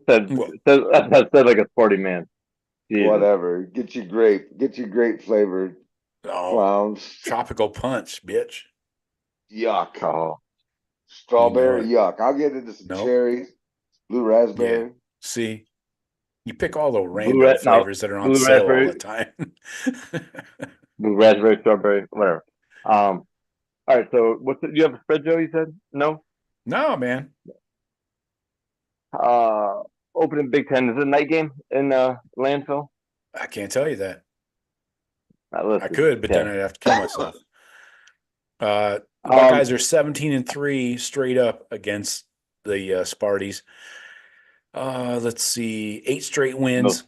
Said like a sporty man. Jesus. Whatever. Get you grape flavored clowns. Tropical punch, bitch. Yuck. Oh. Strawberry, yuck. I'll get into some cherries, blue raspberry. Yeah. See, you pick all the random flavors that are on sale all the time. Blue raspberry, strawberry, whatever. All right. So, do you have a spread, Joe? You said no. No, man. Opening Big Ten, is it a night game in Landfill? I can't tell you that. I could, but then I'd have to kill myself. Buckeyes are 17-3 straight up against the Sparties. Let's see, 8 straight wins,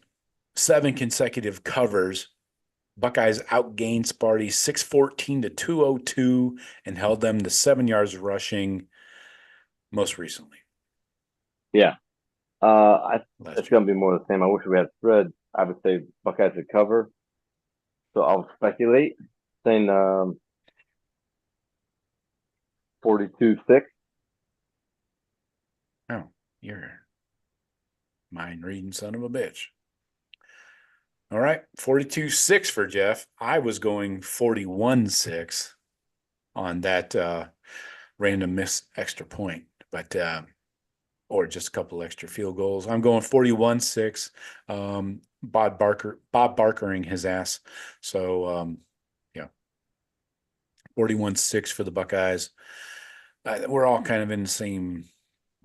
7 consecutive covers. Buckeyes outgained Sparty 614 to 202 and held them to 7 yards rushing most recently. Yeah. Last It's year. going to be more of the same. I wish we had spread. I would say Buckeyes would cover. So I'll speculate, saying 42-6. Oh, you're mind reading son of a bitch. All right, 42-6 for Jeff. I was going 41-6 on that random missed extra point, but or just a couple extra field goals. I'm going 41-6. Bob Barkering his ass. So yeah, 41-6 for the Buckeyes. We're all kind of in the same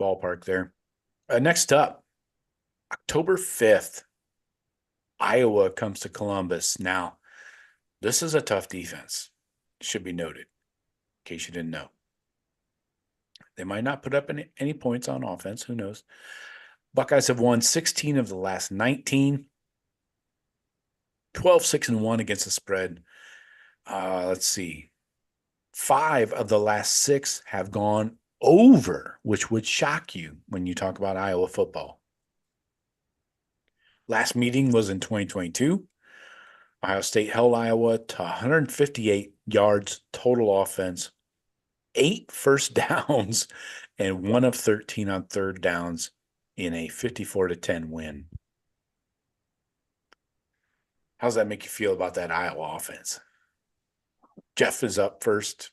ballpark there. Next up, October 5th, Iowa comes to Columbus. Now, this is a tough defense. Should be noted, in case you didn't know. They might not put up any points on offense. Who knows? Buckeyes have won 16 of the last 19, 12-6-1 against the spread. Let's see. 5 of the last 6 have gone over, which would shock you when you talk about Iowa football. Last meeting was in 2022. Ohio State held Iowa to 158 yards total offense, 8 first downs, and 1 of 13 on third downs in a 54-10 win. How's that make you feel about that Iowa offense? Jeff is up first.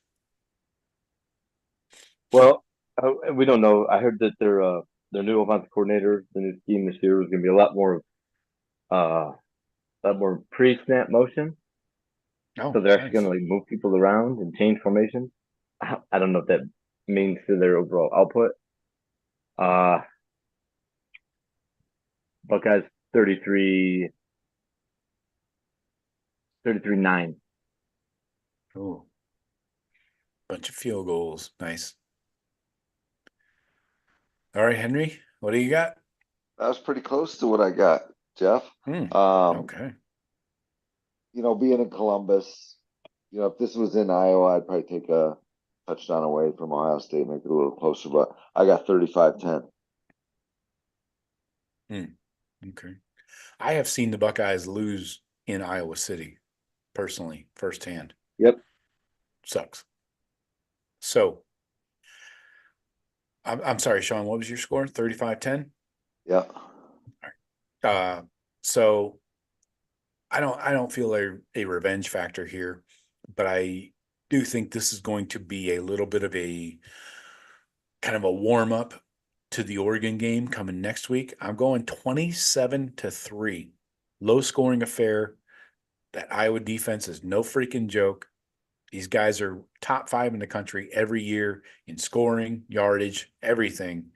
Well, we don't know. I heard that their new offensive coordinator, the new scheme this year, was going to be a lot more pre-snap motion. Oh, So they're actually nice. going to move people around and change formations. I don't know what that means to their overall output. Buckeyes 33-9. Oh, bunch of field goals. Nice. All right, Henry, what do you got? That was pretty close to what I got, Jeff. Okay. Being in Columbus, if this was in Iowa, I'd probably take a touchdown away from Ohio State, make it a little closer, but I got 35-10. Okay. I have seen the Buckeyes lose in Iowa City, personally, firsthand. Yep. Sucks. So, I'm sorry, Shawn, what was your score? 35-10? Yeah. So I don't feel a revenge factor here, but I do think this is going to be a little bit of a kind of a warm up to the Oregon game coming next week. I'm going 27-3. Low scoring affair. That Iowa defense is no freaking joke. These guys are top 5 in the country every year in scoring, yardage, everything.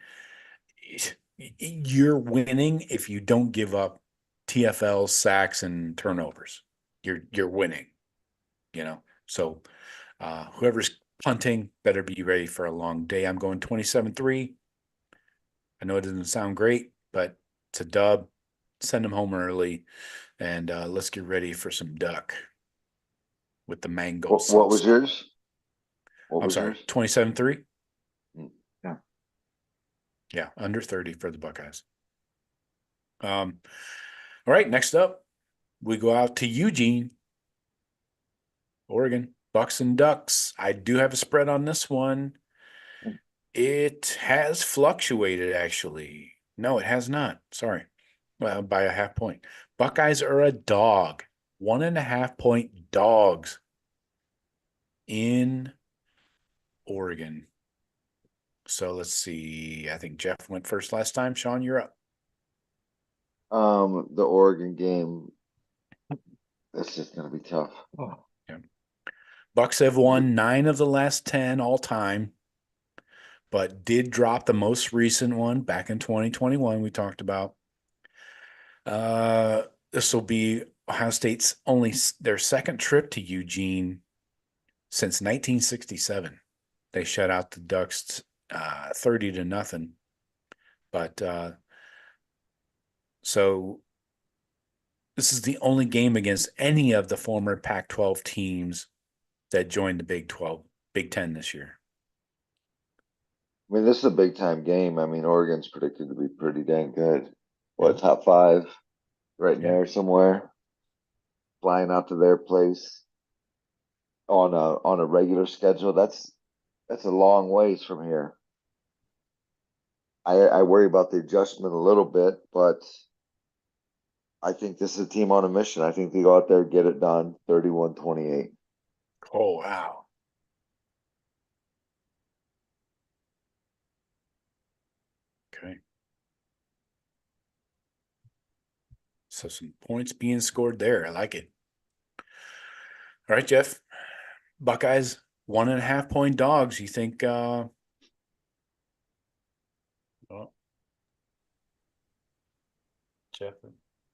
You're winning if you don't give up TFLs, sacks, and turnovers. You're winning, So whoever's punting better be ready for a long day. I'm going 27-3. I know it doesn't sound great, but it's a dub. Send them home early, and let's get ready for some duck with the mango What sauce. was yours? I'm sorry, 27-3? Yeah. Yeah, under 30 for the Buckeyes. All right, next up, we go out to Eugene, Oregon, Bucks and Ducks. I do have a spread on this one. It has fluctuated, actually. No, it has not. Sorry. Well, by a half point. Buckeyes are a dog. 1.5-point dogs in Oregon. So let's see. I think Jeff went first last time. Shawn, you're up. The Oregon game. That's just gonna be tough. Oh. Yeah. Bucks have won 9 of the last 10 all time, but did drop the most recent one back in 2021 we talked about. This will be Ohio State's only their second trip to Eugene since 1967. They shut out the Ducks 30-0. But so This is the only game against any of the former Pac-12 teams that joined the Big Ten this year. I mean, this is a big time game. I mean, Oregon's predicted to be pretty dang good. What, Yeah. top 5? Right in Yeah. there somewhere. Flying out to their place on a regular schedule. That's a long ways from here. I worry about the adjustment a little bit, but I think this is a team on a mission. I think they go out there, get it done, 31-28. Oh, wow. Okay. So some points being scored there. I like it. All right, Jeff. Buckeyes 1.5 point dogs. You think well, Jeff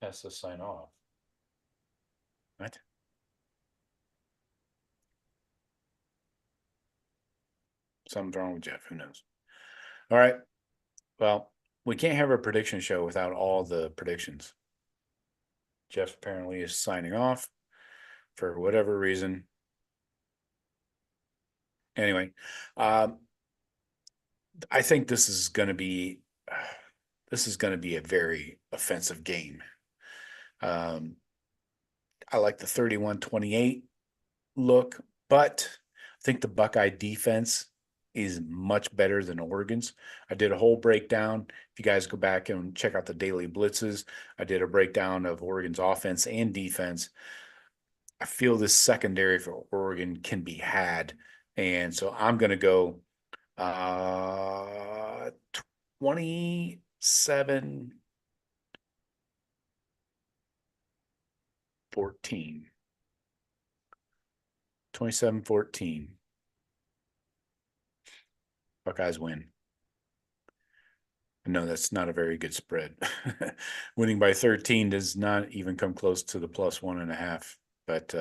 has to sign off. What? Something's wrong with Jeff. Who knows? All right. Well, we can't have a prediction show without all the predictions. Jeff apparently is signing off for whatever reason. Anyway, I think this is going to be a very offensive game. I like the 31-28 look, but I think the Buckeye defense is much better than Oregon's. I did a whole breakdown. If you guys go back and check out the daily blitzes, I did a breakdown of Oregon's offense and defense. I feel this secondary for Oregon can be had. And so I'm going to go 27-14. 27-14. Buckeyes win. No, that's not a very good spread. Winning by 13 does not even come close to the +1.5. But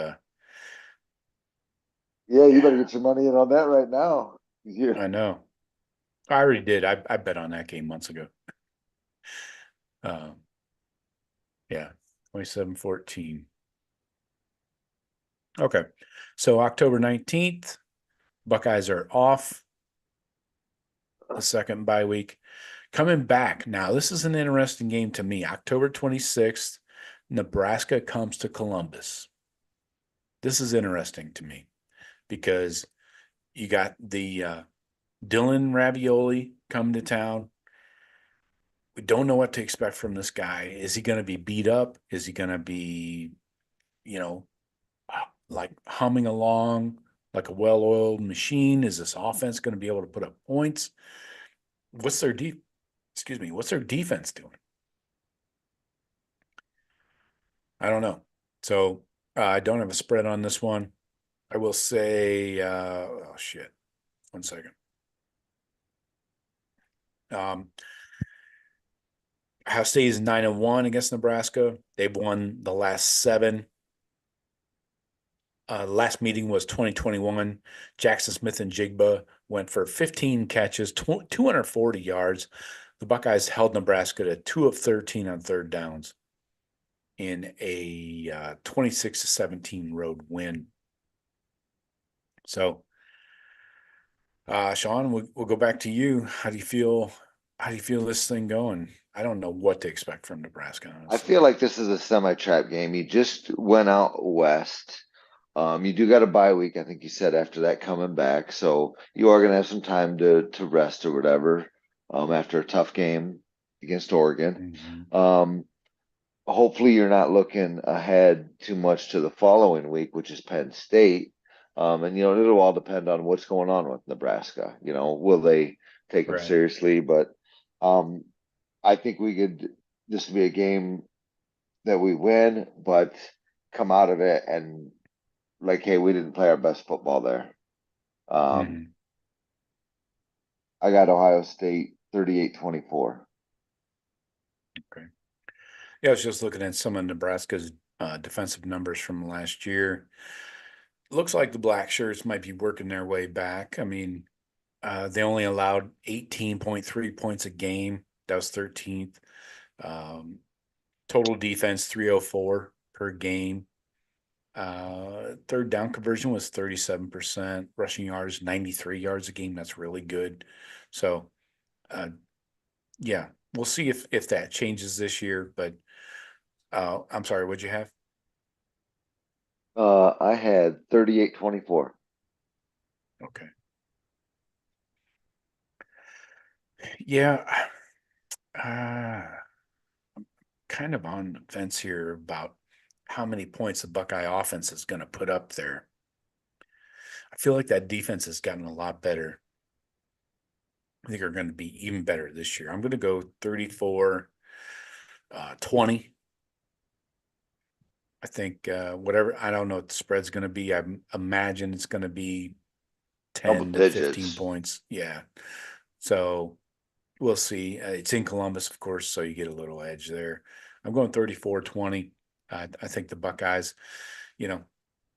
Yeah, you better get your money in on that right now. I know. I already did. I bet on that game months ago. Yeah, 27-14. Okay. So October 19th, Buckeyes are off the second bye week. Coming back now, this is an interesting game to me. October 26th, Nebraska comes to Columbus. This is interesting to me because you got the Dylan Ravioli coming to town. We don't know what to expect from this guy. Is he going to be beat up? Is he going to be, like humming along like a well-oiled machine? Is this offense going to be able to put up points? What's their defense doing? I don't know. So I don't have a spread on this one. I will say, oh shit. 1 second. Ohio State is 9-1 against Nebraska. They've won the last 7. Last meeting was 2021. Jackson Smith and Jigba went for 15 catches, 240 yards. The Buckeyes held Nebraska to 2 of 13 on third downs in a 26-17 road win. So, Shawn, we'll go back to you. How do you feel this thing going? I don't know what to expect from Nebraska, honestly. I feel like this is a semi-trap game. You just went out west. You do got a bye week, I think you said, after that coming back. So you are gonna have some time to rest or whatever, after a tough game against Oregon. Mm-hmm. Hopefully you're not looking ahead too much to the following week, which is Penn State. And it'll all depend on what's going on with Nebraska. Will they take them Right. seriously? But I think this would be a game that we win, but come out of it and like, hey, we didn't play our best football there. Mm-hmm. I got Ohio State 38-24. Okay. Yeah, I was just looking at some of Nebraska's defensive numbers from last year. Looks like the Black Shirts might be working their way back. I mean, they only allowed 18.3 points a game. That was 13th. Total defense 304. per game. Third down conversion was 37%. Rushing yards, 93 yards a game. That's really good. So, yeah, we'll see if that changes this year. But I'm sorry, what'd you have? I had 38-24. Okay. Yeah. Kind of on the fence here about how many points the Buckeye offense is going to put up there. I feel like that defense has gotten a lot better. I think they're going to be even better this year. I'm going to go 34-20. I think whatever, I don't know what the spread's going to be. I imagine it's going to be Double 10 to 15 digits. points. Yeah. So we'll see. It's in Columbus, of course, so you get a little edge there. I'm going 34-20. I think the Buckeyes,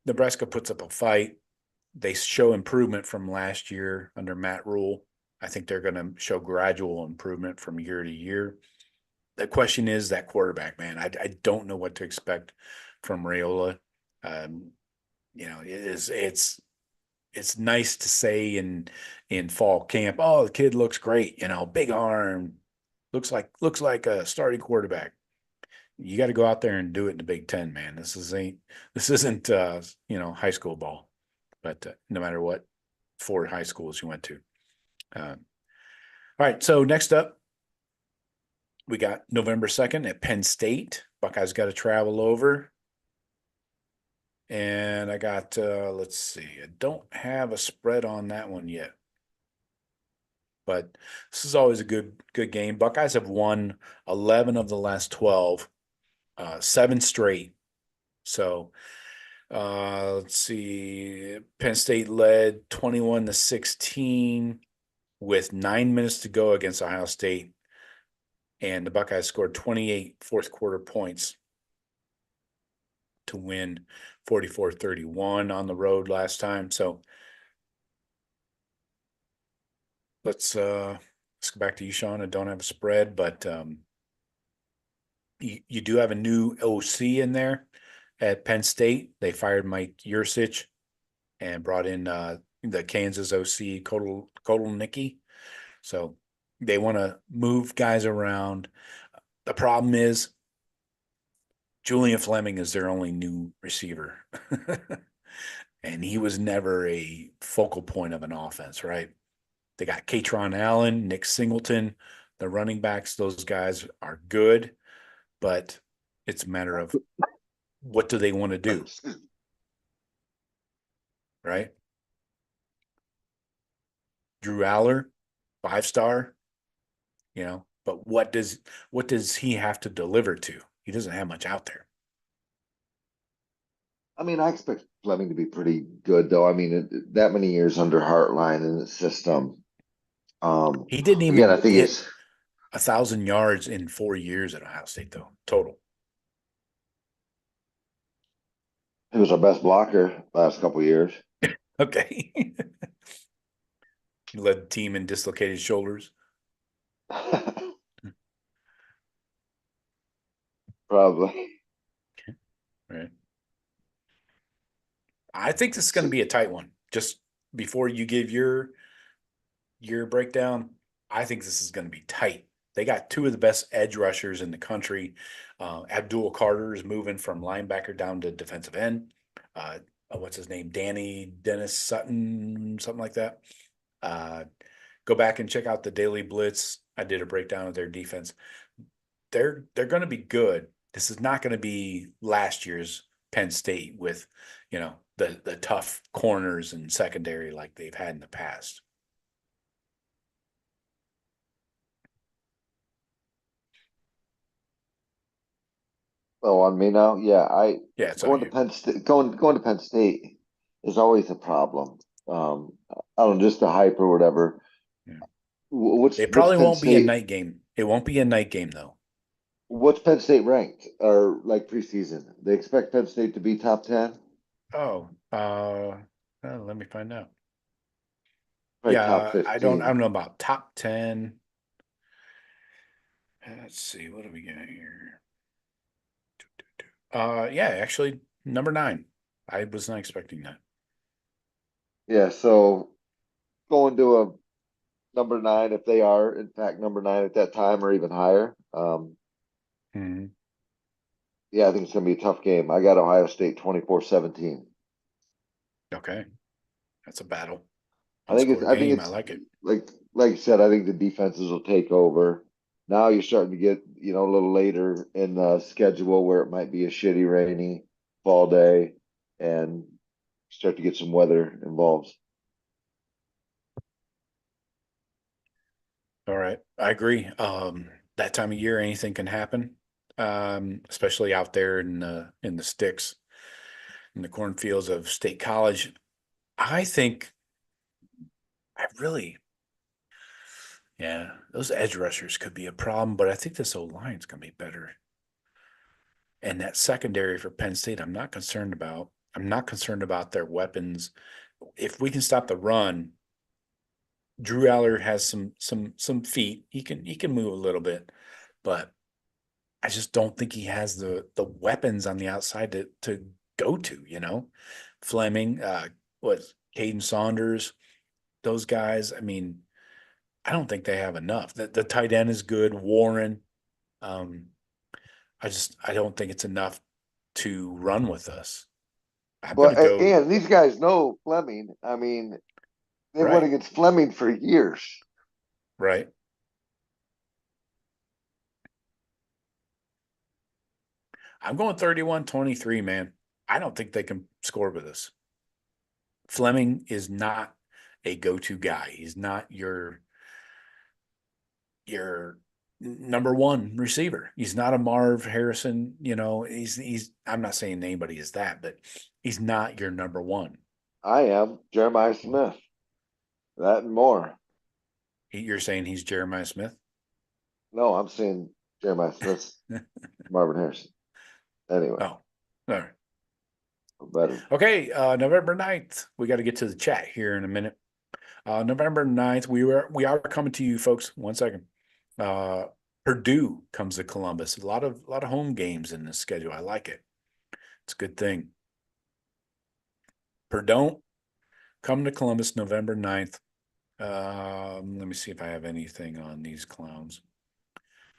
Nebraska puts up a fight. They show improvement from last year under Matt Rule. I think they're going to show gradual improvement from year to year. The question is that quarterback, man. I don't know what to expect from Raiola. It's nice to say in fall camp, oh, the kid looks great, big arm, looks like a starting quarterback. You got to go out there and do it in the Big Ten, man. This isn't high school ball, but no matter what 4 high schools you went to. All right, so next up, we got November 2nd at Penn State. Buckeyes got to travel over. And I got, let's see, I don't have a spread on that one yet. But this is always a good game. Buckeyes have won 11 of the last 12, 7 straight. So let's see, Penn State led 21-16 with 9 minutes to go against Ohio State. And the Buckeyes scored 28 fourth quarter points to win 44-31 on the road last time. So let's go back to you, Shawn. I don't have a spread, but you do have a new OC in there at Penn State. They fired Mike Yursich and brought in the Kansas OC Kotelnicki. So they want to move guys around. The problem is Julian Fleming is their only new receiver. And he was never a focal point of an offense, right? They got Katron Allen, Nick Singleton, the running backs. Those guys are good, but it's a matter of what do they want to do, right? Drew Aller, 5-star, but what does he have to deliver to? He doesn't have much out there. I mean, I expect Fleming to be pretty good, though. I mean, that many years under Hartline in the system. He didn't even Again, I think hit it's 1,000 yards in 4 years at Ohio State, though, total. he was our best blocker last couple of years. Okay. He led the team in dislocated shoulders. Probably. Right. I think this is going to be a tight one. Just before you give your breakdown, I think this is going to be tight. They got 2 of the best edge rushers in the country. Abdul Carter is moving from linebacker down to defensive end. What's his name? Dennis Sutton, something like that. Go back and check out the Daily Blitz. I did a breakdown of their defense. They're going to be good. This is not going to be last year's Penn State with, the tough corners and secondary like they've had in the past. Well, on me now, yeah. It's Going to Penn State. Going to Penn State is always a problem. I don't know, just the hype or whatever. Yeah. What's probably Penn won't be a State? night game. It won't be a night game though. What's Penn State ranked or like preseason? They expect Penn State to be top 10? Oh, let me find out. Probably Yeah, top 15. I don't know about top 10. Let's see, what do we got here? Yeah, actually, number 9. I was not expecting that. Yeah, so going to a number 9, if they are in fact number 9 at that time or even higher. Mhm. Yeah, I think it's gonna be a tough game. I got Ohio State 24-17. Okay, that's a battle. I think One-score game. I it's like it. like you said, I think the defenses will take over. Now you're starting to get, a little later in the schedule where it might be a shitty rainy fall day and start to get some weather involved. All right, I agree. That time of year, anything can happen. Especially out there in the sticks, in the cornfields of State College. I think I really, yeah, those edge rushers could be a problem, but I think this O-line's gonna be better. And that secondary for Penn State, I'm not concerned about. I'm not concerned about their weapons. If we can stop the run, Drew Aller has some feet. He can move a little bit, but I just don't think he has the weapons on the outside to go to. Fleming, what Caden Saunders, those guys. I mean, I don't think they have enough. The tight end is good, Warren. Um, I don't think it's enough to run with us. I'm Well, gonna go and these guys know Fleming. I mean, they went right, against Fleming for years. right. I'm going 31-23, man. I don't think they can score with us. Fleming is not a go-to guy. He's not your number one receiver. He's not a Marv Harrison. He's I'm not saying anybody is that, but he's not your number one. I am Jeremiah Smith. That and more. You're saying he's Jeremiah Smith? No, I'm saying Jeremiah Smith's Marvin Harrison. Anyway, Oh, all right. better. Okay, November 9th. We got to get to the chat here in a minute. November 9th, we are coming to you, folks. 1 second. Purdue comes to Columbus. A lot of home games in this schedule. I like it. It's a good thing. Purdue come to Columbus November 9th. Let me see if I have anything on these clowns.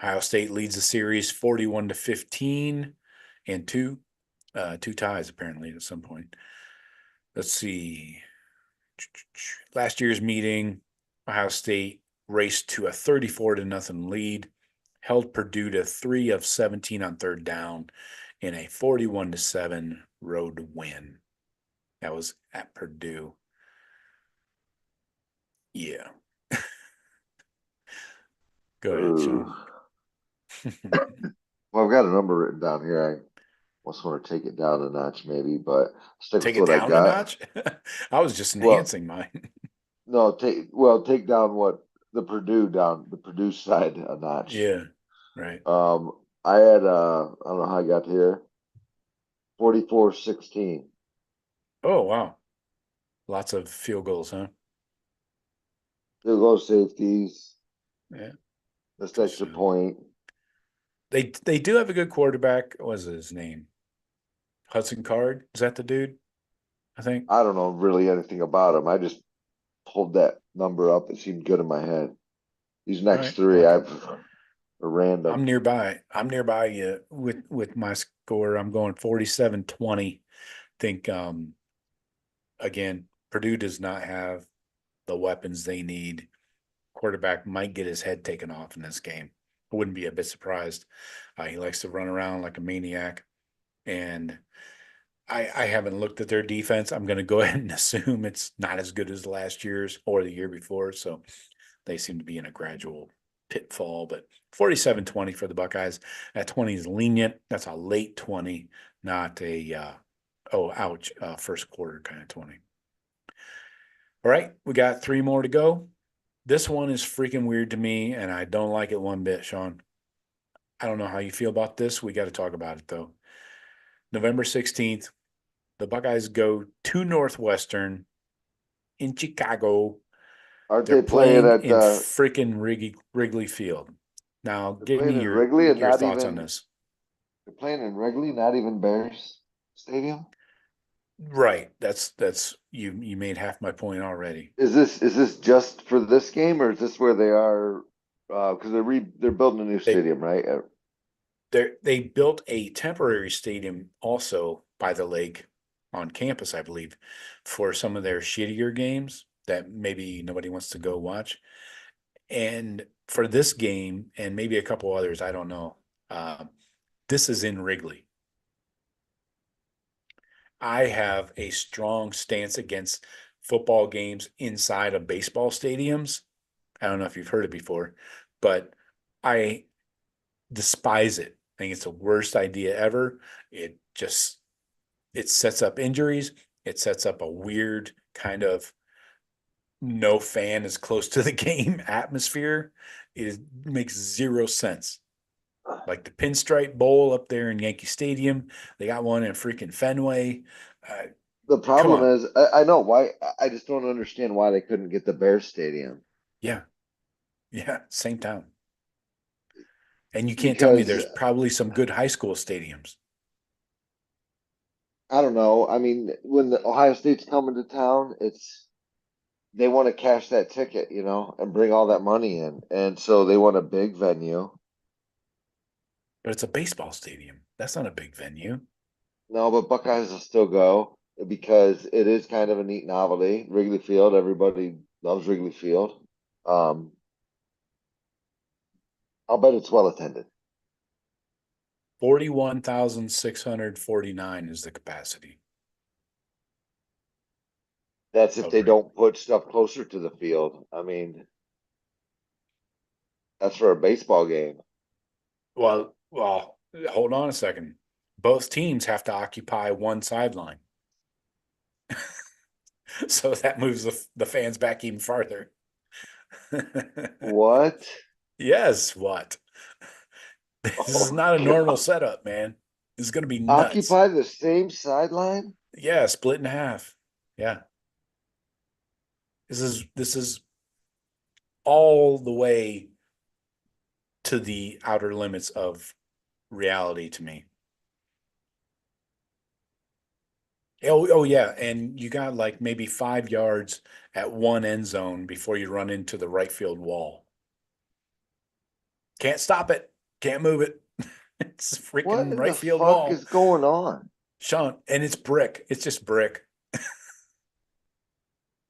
Ohio State leads the series 41-15 and two ties apparently at some point. Let's see. Last year's meeting, Ohio State raced to a 34-0 lead, held Purdue to 3 of 17 on third down in a 41-7 road win. That was at Purdue. Yeah. Go ahead, Shawn. Well, I've got a number written down here. I almost want to take it down a notch, maybe, but stick Take with it what I down a got. notch? I was just Well, enhancing mine. no, take down what the Purdue side a notch. Yeah, right. I had I don't know how I got here. 44-16. Oh, wow. Lots of field goals, huh? Field goal safeties. Yeah. This extra point. They do have a good quarterback. What was his name? Hudson Card? Is that the dude? I think. I don't know really anything about him. I just pulled that number up. It seemed good in my head. These All next right. three, Like I've are random. I'm nearby. I'm nearby you with my score. I'm going 47-20. Think again, Purdue does not have the weapons they need. Quarterback might get his head taken off in this game. I wouldn't be a bit surprised. He likes to run around like a maniac. And I haven't looked at their defense. I'm going to go ahead and assume it's not as good as last year's or the year before. So they seem to be in a gradual pitfall. But 47-20 for the Buckeyes. That 20 is lenient. That's a late 20, not a first quarter kind of 20. All right, we got 3 more to go. This one is freaking weird to me, and I don't like it one bit, Shawn. I don't know how you feel about this. We got to talk about it, though. November 16th, the Buckeyes go to Northwestern in Chicago. Aren't They're they playing playing at in freaking Wrigley Field. Now, give me playing in your Wrigley and your not thoughts on even this. They're playing in Wrigley, not even Bears Stadium. Right. That's you made half my point already. Is this just for this game, or is this where they are? Because they're building a new They stadium, right? they built a temporary stadium also by the lake on campus, I believe, for some of their shittier games that maybe nobody wants to go watch. And for this game and maybe a couple others, I don't know. This is in Wrigley. I have a strong stance against football games inside of baseball stadiums. I don't know if you've heard it before, but I despise it. I think it's the worst idea ever. It sets up injuries. It sets up a weird kind of no fan is close to the game atmosphere. It makes zero sense. Like the Pinstripe Bowl up there in Yankee Stadium, they got one in freaking Fenway. The problem on. is, I know why. I just don't understand why they couldn't get the Bears Stadium. Yeah, same town. And you can't tell me Because there's probably some good high school stadiums. I don't know. I mean, when the Ohio State's coming to town, they want to cash that ticket, and bring all that money in, and so they want a big venue. But it's a baseball stadium. That's not a big venue. No, but Buckeyes will still go because it is kind of a neat novelty. Wrigley Field, everybody loves Wrigley Field. Um, I'll bet it's well attended. 41,649 is the capacity. That's if of they Wrigley. don't put stuff closer to the field. I mean, that's for a baseball game. Well, hold on a second. Both teams have to occupy one sideline. So that moves the fans back even farther. What? Yes, what? This is Oh, not a normal God. setup, man. This is going to be nuts. Occupy the same sideline? Yeah, split in half. Yeah. This is all the way to the outer limits of reality to me. Oh yeah, and you got like maybe 5 yards at one end zone before you run into the right field wall. Can't stop it. Can't move it. It's What freaking in the right field fuck wall. is going on? Shawn, and it's brick. It's just brick.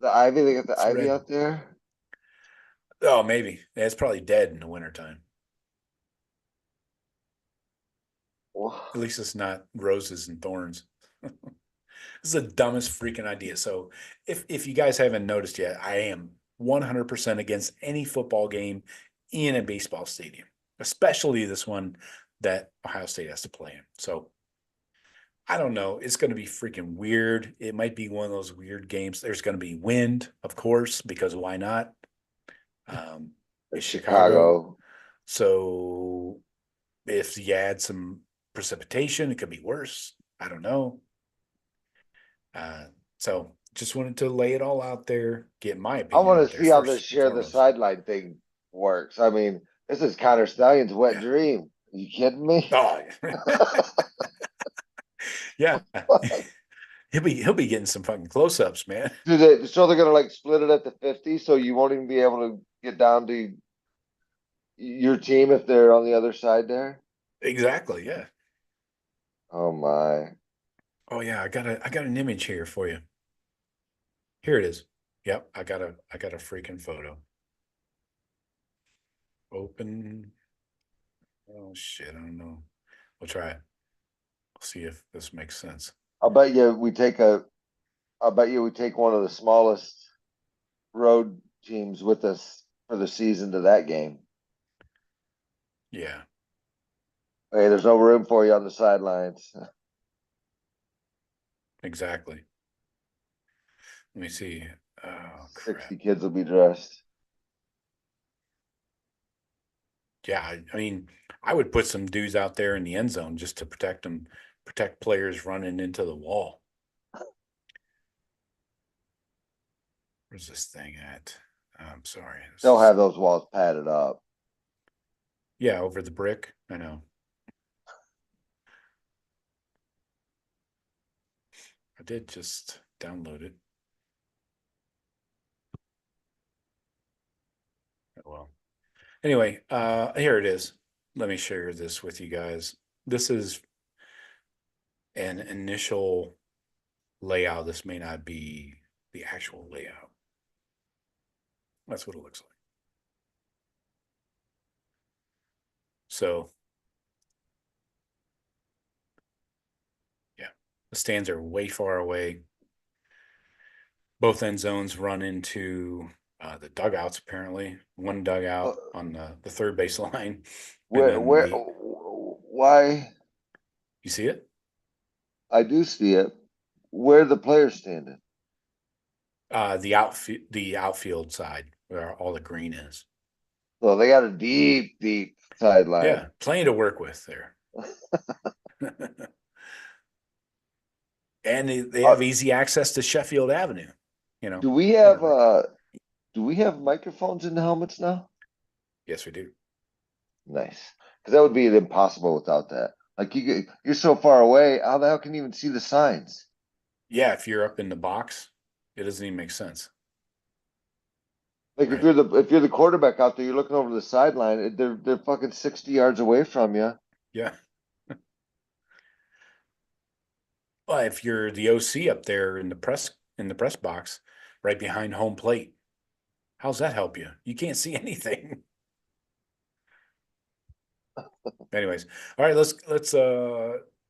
The ivy, they got the It's ivy red. out there? Oh, maybe. Yeah, it's probably dead in the wintertime. At least it's not roses and thorns. This is the dumbest freaking idea. So if you guys haven't noticed yet, I am 100% against any football game in a baseball stadium, especially this one that Ohio State has to play in. So I don't know. It's going to be freaking weird. It might be one of those weird games. There's going to be wind, of course, because why not? It's Chicago. So if you add some precipitation, it could be worse. I don't know. So just wanted to lay it all out there, get my I opinion want out to there see how this first and share the foremost. sideline thing works. I mean, this is Connor Stallion's wet Yeah. dream. Are you kidding me? Oh, yeah. He'll be getting some fucking close-ups, man. So they're gonna like split it at the 50, so you won't even be able to get down to your team if they're on the other side there? Exactly, yeah. Oh my. Oh yeah, I got an image here for you. Here it is. Yep, I got a freaking photo. Open. Oh shit, I don't know. We'll try it. We'll see if this makes sense. I'll bet you we take one of the smallest road teams with us for the season to that game. Yeah. Hey, there's no room for you on the sidelines. Exactly. Let me see. Oh, crap. 60 kids will be dressed. Yeah, I mean, I would put some dudes out there in the end zone just to protect them, protect players running into the wall. Where's this thing at? I'm sorry. They'll have those walls padded up. Yeah, over the brick. I know. I did just download it. Oh, well. Anyway, here it is. Let me share this with you guys. This is an initial layout. This may not be the actual layout. That's what it looks like. So, yeah, the stands are way far away. Both end zones run into the dugouts, apparently. One dugout on the third base line. Why? You see it? I do see it. Where the players standing? The outfield side where all the green is. So they got a deep, deep sideline. Yeah, plenty to work with there. And they have easy access to Sheffield Avenue. You know. Do we have microphones in the helmets now? Yes, we do. Nice, because that would be impossible without that. Like you're so far away. How the hell can you even see the signs? Yeah, if you're up in the box, it doesn't even make sense. Like Right. if you're the quarterback out there, you're looking over the sideline. They're fucking 60 yards away from you. Yeah. Well, if you're the OC up there in the press box, right behind home plate, how's that help you? You can't see anything. Anyways, all right, let's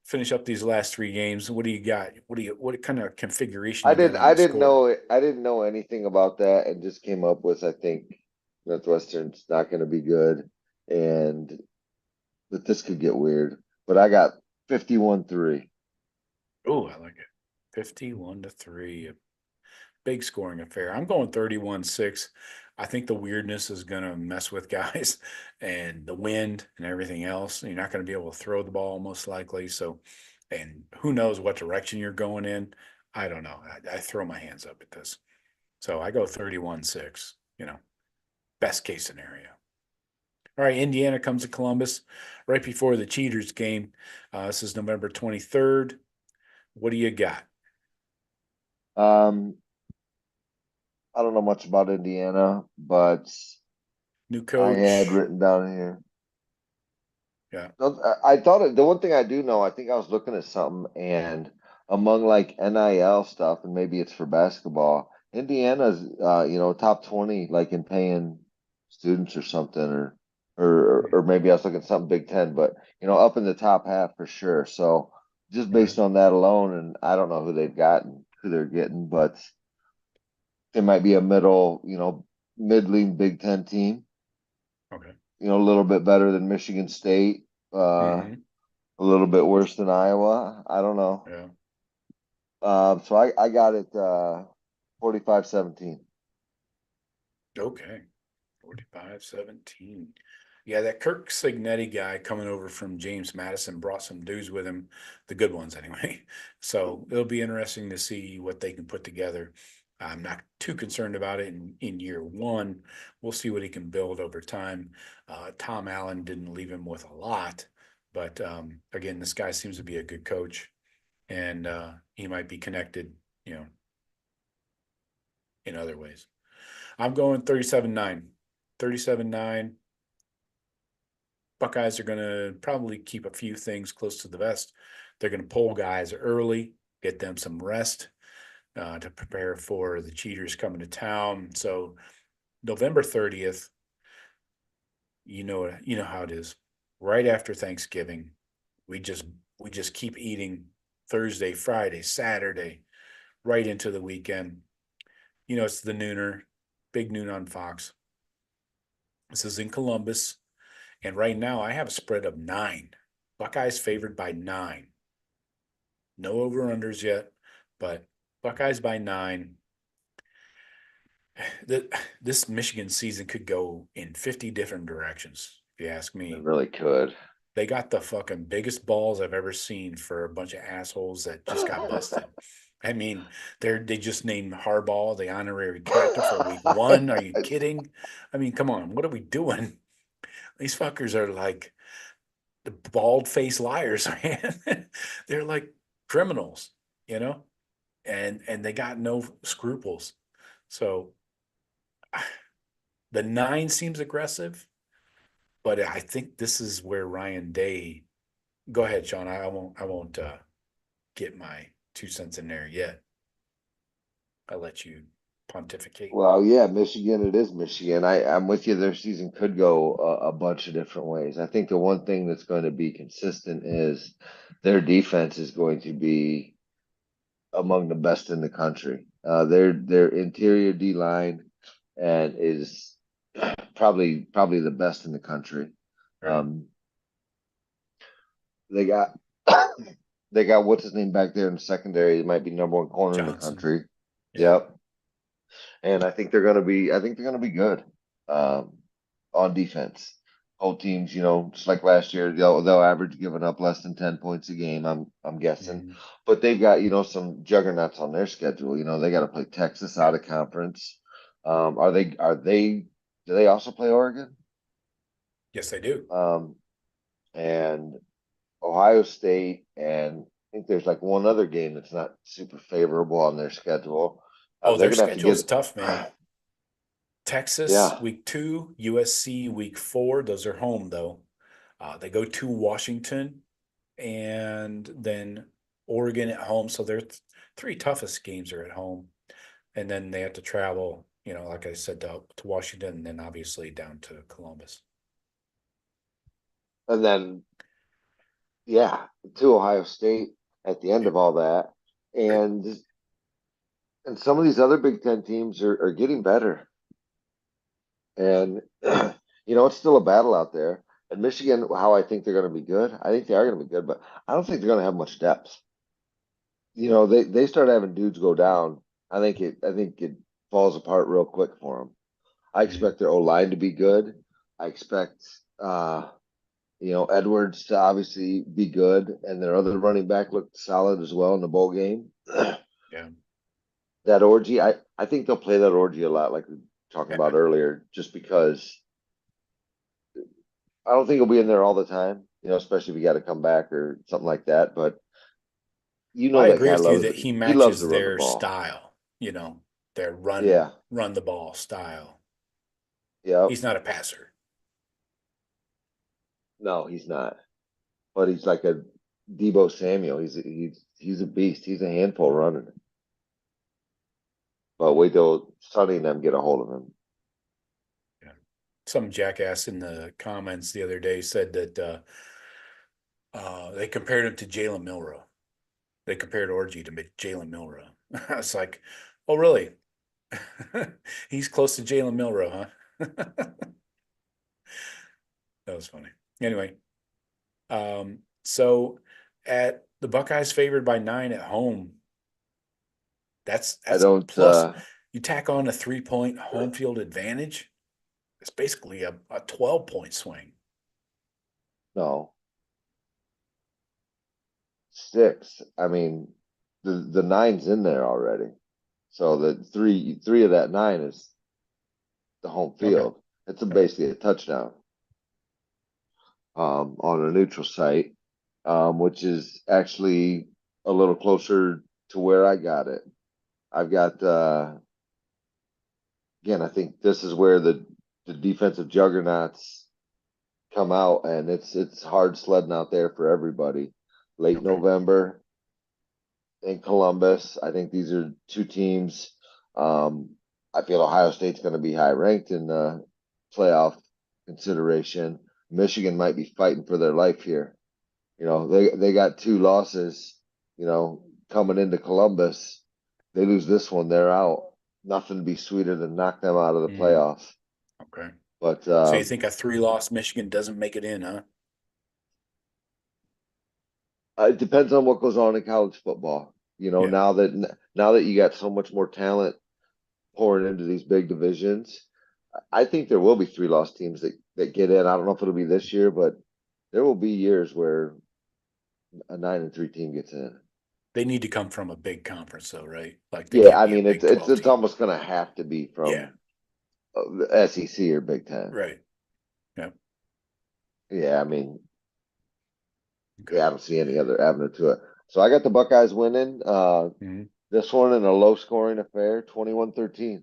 finish up these last three games. What do you got? What kind of configuration I you got didn't on I the didn't score? know I didn't know anything about that and just came up with I think Northwestern's not going to be good and that this could get weird. But I got 51-3. Oh, I like it. 51-3. Big scoring affair. I'm going 31-6. I think the weirdness is going to mess with guys and the wind and everything else. You're not going to be able to throw the ball most likely. So, and who knows what direction you're going in. I don't know. I throw my hands up at this. So I go 31-6, best case scenario. All right, Indiana comes to Columbus right before the Cheaters game. This is November 23rd. What do you got? I don't know much about Indiana, but New I coach. had written down here. Yeah. I thought the one thing I do know, I think I was looking at something and among like NIL stuff, and maybe it's for basketball, Indiana's top 20 like in paying students or something or maybe I was looking at something Big Ten, but up in the top half for sure. So just based on that alone, and I don't know who they've gotten, who they're getting, but it might be a middling Big Ten team. Okay. A little bit better than Michigan State. A little bit worse than Iowa. I don't know. Yeah. So I got it 45-17. Okay. 45-17. Yeah, that Kirk Signetti guy coming over from James Madison brought some dudes with him, the good ones anyway. So it'll be interesting to see what they can put together. I'm not too concerned about it in year one. We'll see what he can build over time. Tom Allen didn't leave him with a lot, but again, this guy seems to be a good coach, and he might be connected, in other ways. I'm going 37-9. 37-9. Buckeyes are going to probably keep a few things close to the vest. They're going to pull guys early, get them some rest to prepare for the Cheaters coming to town. So November 30th, you know how it is. Right after Thanksgiving, we just keep eating Thursday, Friday, Saturday, right into the weekend. It's the nooner, big noon on Fox. This is in Columbus. And right now I have a spread of 9. Buckeyes favored by 9. No over-unders yet, but Buckeyes by 9. This Michigan season could go in 50 different directions, if you ask me. It really could. They got the fucking biggest balls I've ever seen for a bunch of assholes that just got busted. I mean, they just named Harbaugh the honorary captain for week 1. Are you kidding? I mean, come on, what are we doing? These fuckers are like the bald-faced liars, man. They're like criminals, and they got no scruples. So the 9 seems aggressive, but I think this is where Ryan Day. Go ahead, Shawn. I won't get my 2 cents in there yet. I'll let you pontificate. Well, yeah, Michigan, it is Michigan. I'm with you. Their season could go a bunch of different ways. I think the one thing that's going to be consistent is their defense is going to be among the best in the country. Their interior D line and is probably the best in the country. Right. They got they got what's his name back there in the secondary. It might be number 1 corner in the Johnson. country. Yeah. Yep. And I think they're gonna be good on defense. Whole teams, just like last year, they'll average giving up less than 10 points a game, I'm guessing. Mhm. But they've got, some juggernauts on their schedule. They got to play Texas out of conference. Do they also play Oregon? Yes, they do. And Ohio State, and I think there's like one other game that's not super favorable on their schedule. Their gonna have to schedule's get tough, man. Texas, Yeah. week 2, USC, week 4. Those are home, though. They go to Washington and then Oregon at home. So their 3 toughest games are at home. And then they have to travel, like I said, to Washington and then obviously down to Columbus. And then, to Ohio State at the end of all that. And some of these other Big Ten teams are getting better. And, it's still a battle out there. And Michigan, how I think they're going to be good, I think they are going to be good, but I don't think they're going to have much depth. They start having dudes go down. I think it falls apart real quick for them. I expect their O-line to be good. I expect, Edwards to obviously be good, and their other running back looked solid as well in the bowl game. Yeah. That orgy, I think they'll play that orgy a lot, like we were talking about earlier, just because I don't think he'll be in there all the time, especially if you got to come back or something like that. But I that agree guy with you loves that it. he He loves to matches run the their ball. style, their run the ball style. Yeah. He's not a passer. No, he's not. But he's like a Debo Samuel. He's a beast. He's a handful running. But wait till Sonny and them get a hold of him. Yeah. Some jackass in the comments the other day said that they compared him to Jalen Milroe. They compared Orgy to Jalen Milroe. I was like, oh, really? He's close to Jalen Milroe, huh? That was funny. Anyway, so at the Buckeyes favored by 9 at home. That's I don't plus you tack on a 3-point home field advantage. It's basically a 12-point swing. No. 6. I mean, the 9's in there already. So the three of that 9 is the home field. Okay. It's basically a touchdown on a neutral site, which is actually a little closer to where I got it. I've got again, I think this is where the defensive juggernauts come out, and it's hard sledding out there for everybody. Late November in Columbus. I think these are 2 teams. I feel Ohio State's going to be high ranked in the playoff consideration. Michigan might be fighting for their life here. They got 2 losses, coming into Columbus. They lose this one, they're out. Nothing to be sweeter than knock them out of the playoffs. Okay. But so you think a 3-loss Michigan doesn't make it in, huh? It depends on what goes on in college football. Now that you got so much more talent pouring into these big divisions, I think there will be 3-loss teams that get in. I don't know if it'll be this year, but there will be years where a 9-3 team gets in. They need to come from a big conference, though, right? Like I mean, it's almost going to have to be from the SEC or Big Ten, right? Yeah. Yeah, I mean, I don't see any other avenue to it. So I got the Buckeyes winning. This one in a low-scoring affair, 21-13.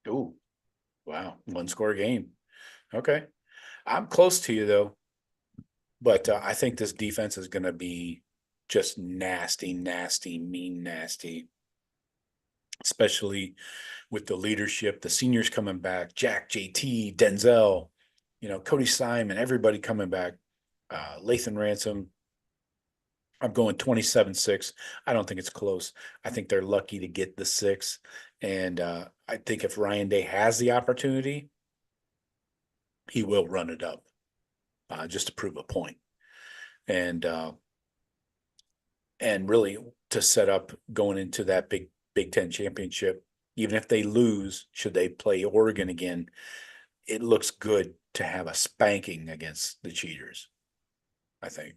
Ooh, wow. One score game. Okay. I'm close to you though, but I think this defense is going to be just nasty, nasty, mean, nasty, especially with the leadership, the seniors coming back, Jack, JT, Denzel, Cody Simon, everybody coming back, Lathan Ransom. I'm going 27-6. I don't think it's close. I think they're lucky to get the 6. And I think if Ryan Day has the opportunity, he will run it up just to prove a point. And really to set up going into that Big Ten championship, even if they lose, should they play Oregon again, it looks good to have a spanking against the cheaters, I think.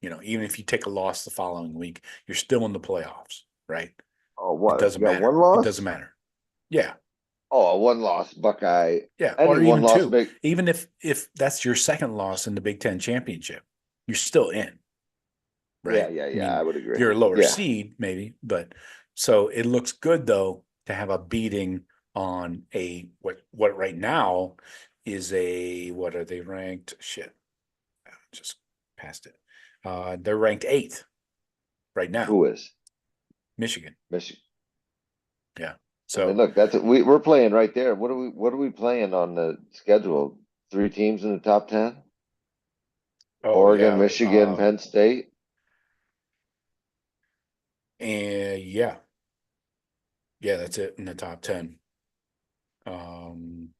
Even if you take a loss the following week, you're still in the playoffs, right? Oh, It what? doesn't You got matter. one loss? It doesn't matter. Yeah. Oh, a one-loss Buckeye. Yeah. Any Or even one-loss two. big. Even if that's your second loss in the Big Ten championship, you're still in, right? Yeah. I would agree. You're a lower Yeah. seed, maybe, but so it looks good though to have a beating on a what right now is what are they ranked? Shit. Just passed it. They're ranked 8th right now. Who is? Michigan. Michigan. Yeah. I mean, So look, we're playing right there. What are we playing on the schedule? 3 teams in the top 10? Oregon, yeah. Michigan, Penn State. And yeah, that's it in the top 10. Looking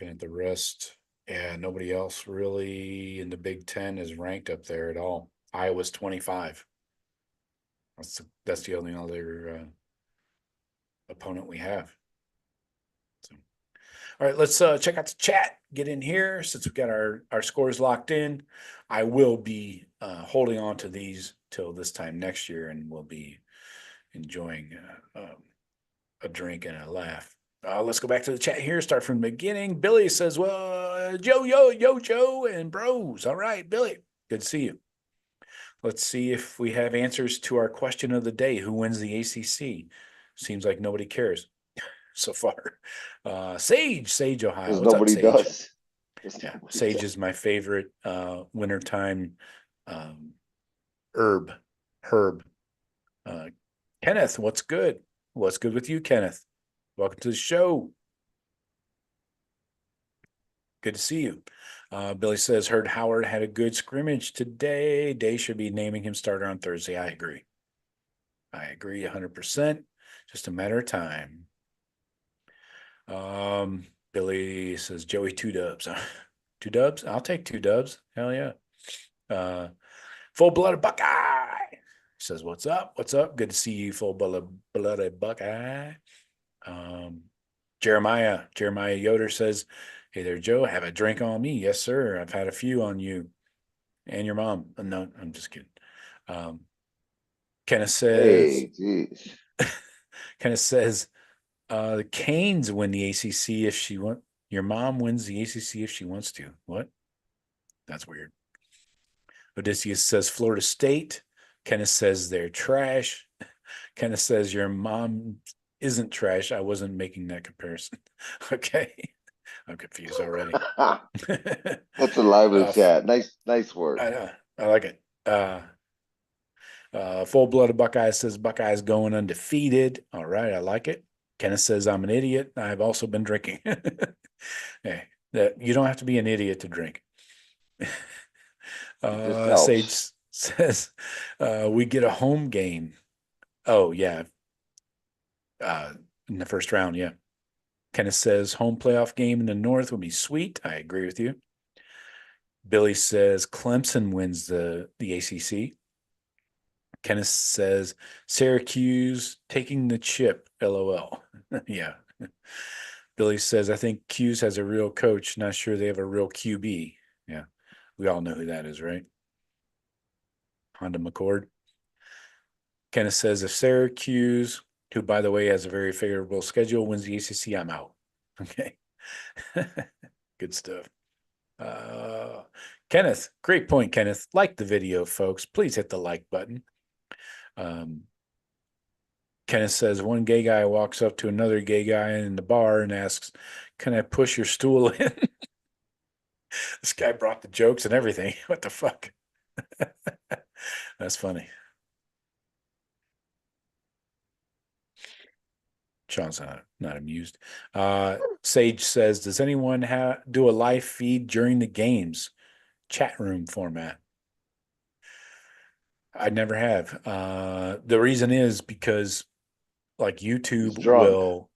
at the rest, yeah, nobody else really in the Big Ten is ranked up there at all. Iowa's 25. That's the only other opponent we have. So, all right, let's check out the chat. Get in here since we've got our scores locked in. I will be holding on to these till this time next year, and we'll be enjoying a drink and a laugh. Let's go back to the chat here. Start from the beginning. Billy says, well, Joe, and bros. All right, Billy, good to see you. Let's see if we have answers to our question of the day. Who wins the ACC? Seems like nobody cares so far. Sage, Ohio. Because What's up, nobody Sage? does. Yeah, sage is my favorite wintertime herb. Kenneth, what's good? What's good with you, Kenneth? Welcome to the show. Good to see you. Billy says, heard Howard had a good scrimmage today. Day should be naming him starter on Thursday. I agree. 100%. Just a matter of time. Billy says, Joey, 2 dubs. 2 dubs? I'll take 2 dubs. Hell yeah. Full-blooded Buckeye. Says, what's up? What's up? Good to see you, full-blooded Buckeye. Jeremiah Yoder says, hey there, Joe, have a drink on me. Yes, sir. I've had a few on you and your mom. No, I'm just kidding. Kenneth says, Hey, geez. the Canes win the ACC if she wants. Your mom wins the ACC if she wants to. What? That's weird. Odysseus says Florida State. Kenneth says they're trash. Kenneth says your mom isn't trash. I wasn't making that comparison. Okay. I'm confused already. That's a lively chat. Nice work. I like it. Full-blooded Buckeye says Buckeyes going undefeated. All right, I like it. Kenneth says I'm an idiot. I've also been drinking. Hey, you don't have to be an idiot to drink. Sage says we get a home game. Oh yeah, in the first round, yeah. Kenneth says home playoff game in the North would be sweet. I agree with you. Billy says Clemson wins the ACC. Kenneth says Syracuse taking the chip. LOL. Yeah. Billy says I think Q's has a real coach. Not sure they have a real QB. Yeah. We all know who that is, right? Honda McCord. Kenneth says if Syracuse, who by the way has a very favorable schedule, wins the ACC, I'm out. Okay. Good stuff. Kenneth, great point, Kenneth. Like the video, folks. Please hit the like button. Kenneth says one gay guy walks up to another gay guy in the bar and asks, "Can I push your stool in?" This guy brought the jokes and everything. What the fuck? That's funny. Sean's not amused. Sage says, "Does anyone do a live feed during the games? Chat room format?" I never have. The reason is because like YouTube He's drunk. will,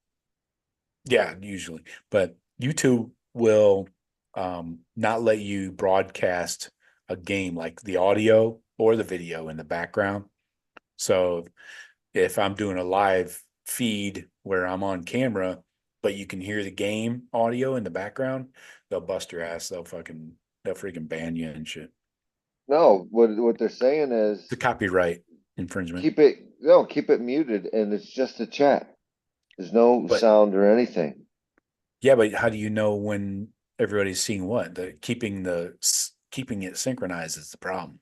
yeah, usually, but YouTube will not let you broadcast a game like the audio or the video in the background. So if I'm doing a live feed where I'm on camera, but you can hear the game audio in the background, they'll bust your ass. They'll freaking ban you and shit. No, what they're saying is It's a copyright infringement. keep it muted, and it's just a chat. There's no But sound or anything. yeah, but how do you know when everybody's seeing what? Keeping it synchronized is the problem.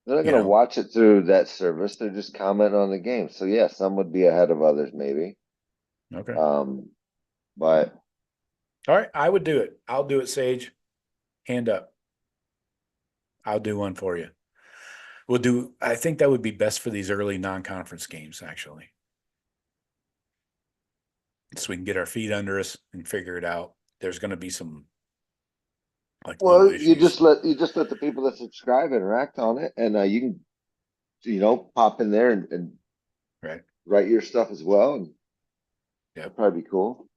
They're not You going to know? watch it through that service. They're just commenting on the game. So yeah, some would be ahead of others, maybe. Okay. But All right, I would do it. I'll do it, Sage. Hand up. I'll do one for you. I think that would be best for these early non-conference games, actually. So we can get our feet under us and figure it out. There's going to be some little well, you issues. just let the people that subscribe interact on it, and you can pop in there and Right. write your stuff as well, and Yeah. that'd probably be cool.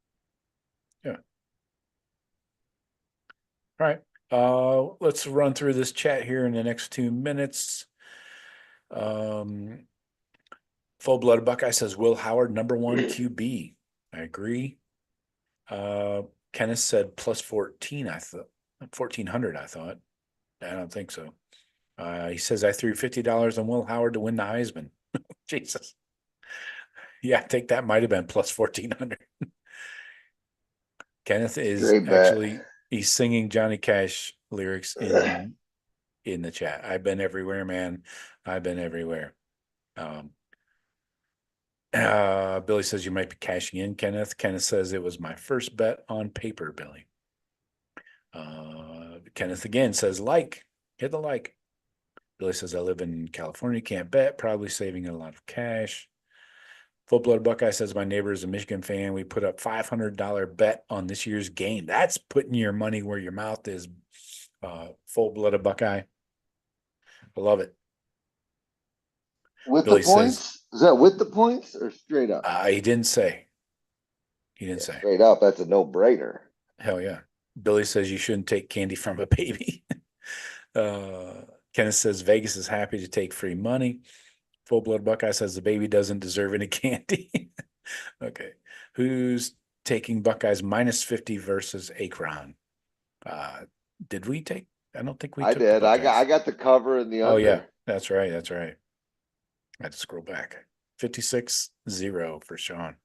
Yeah. All right. Let's run through this chat here in the next 2 minutes. Full-blooded Buckeye says Will Howard, number 1 QB. I agree. Kenneth said plus 14. I thought 1,400. I thought. I don't think so. He says I threw $50 on Will Howard to win the Heisman. Jesus. Yeah, I think that might have been plus 1,400. Kenneth is Great bet. actually he's singing Johnny Cash lyrics in the chat. I've been everywhere, man. I've been everywhere. Billy says you might be cashing in, Kenneth. Kenneth says it was my first bet on paper, Billy. Kenneth again says hit the like. Billy says I live in California, can't bet, probably saving a lot of cash. Full-blooded Buckeye says my neighbor is a Michigan fan. We put up $500 bet on this year's game. That's putting your money where your mouth is. Full-blooded Buckeye. I love it. With Billy the points? Is that with the points or straight up? He didn't say. He didn't say. Straight up, that's a no-brainer. Hell yeah. Billy says you shouldn't take candy from a baby. Kenneth says Vegas is happy to take free money. Full-blood Buckeye says the baby doesn't deserve any candy. Okay. Who's taking Buckeyes minus 50 versus Akron? Did we take? I don't think we I took the did. I Buckeyes. got the cover and the under. Oh, yeah. That's right. That's right. I had to scroll back. 56-0 for Shawn.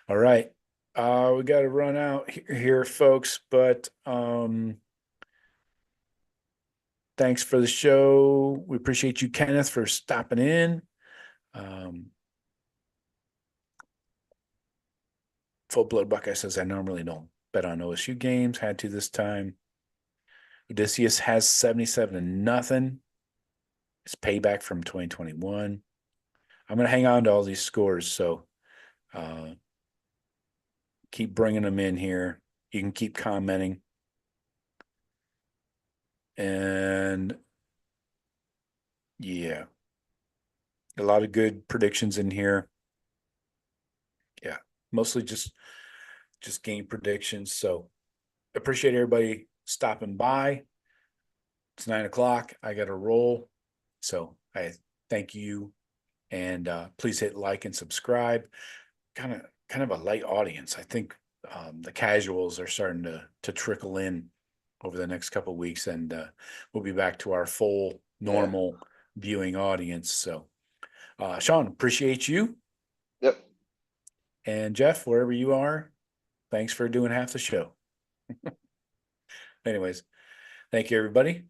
All right. We got to run out here, folks, but thanks for the show. We appreciate you, Kenneth, for stopping in. Full-blood Buckeye says, I normally don't bet on OSU games. Had to this time. Odysseus has 77-0. It's payback from 2021. I'm going to hang on to all these scores, so keep bringing them in here. You can keep commenting. And yeah, a lot of good predictions in here. Yeah, mostly just game predictions. So appreciate everybody stopping by. It's 9:00. I got to roll. So I thank you. And please hit like and subscribe. Kind of a light audience. I think the casuals are starting to trickle in over the next couple of weeks, and we'll be back to our full normal viewing audience. So, Shawn, appreciate you. Yep. And Jeff, wherever you are, thanks for doing half the show. Anyways, thank you, everybody.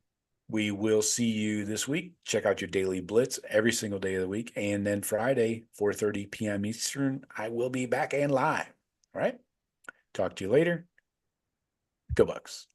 We will see you this week. Check out your daily blitz every single day of the week. And then Friday, 4:30 p.m. Eastern, I will be back and live. All right. Talk to you later. Go Bucks.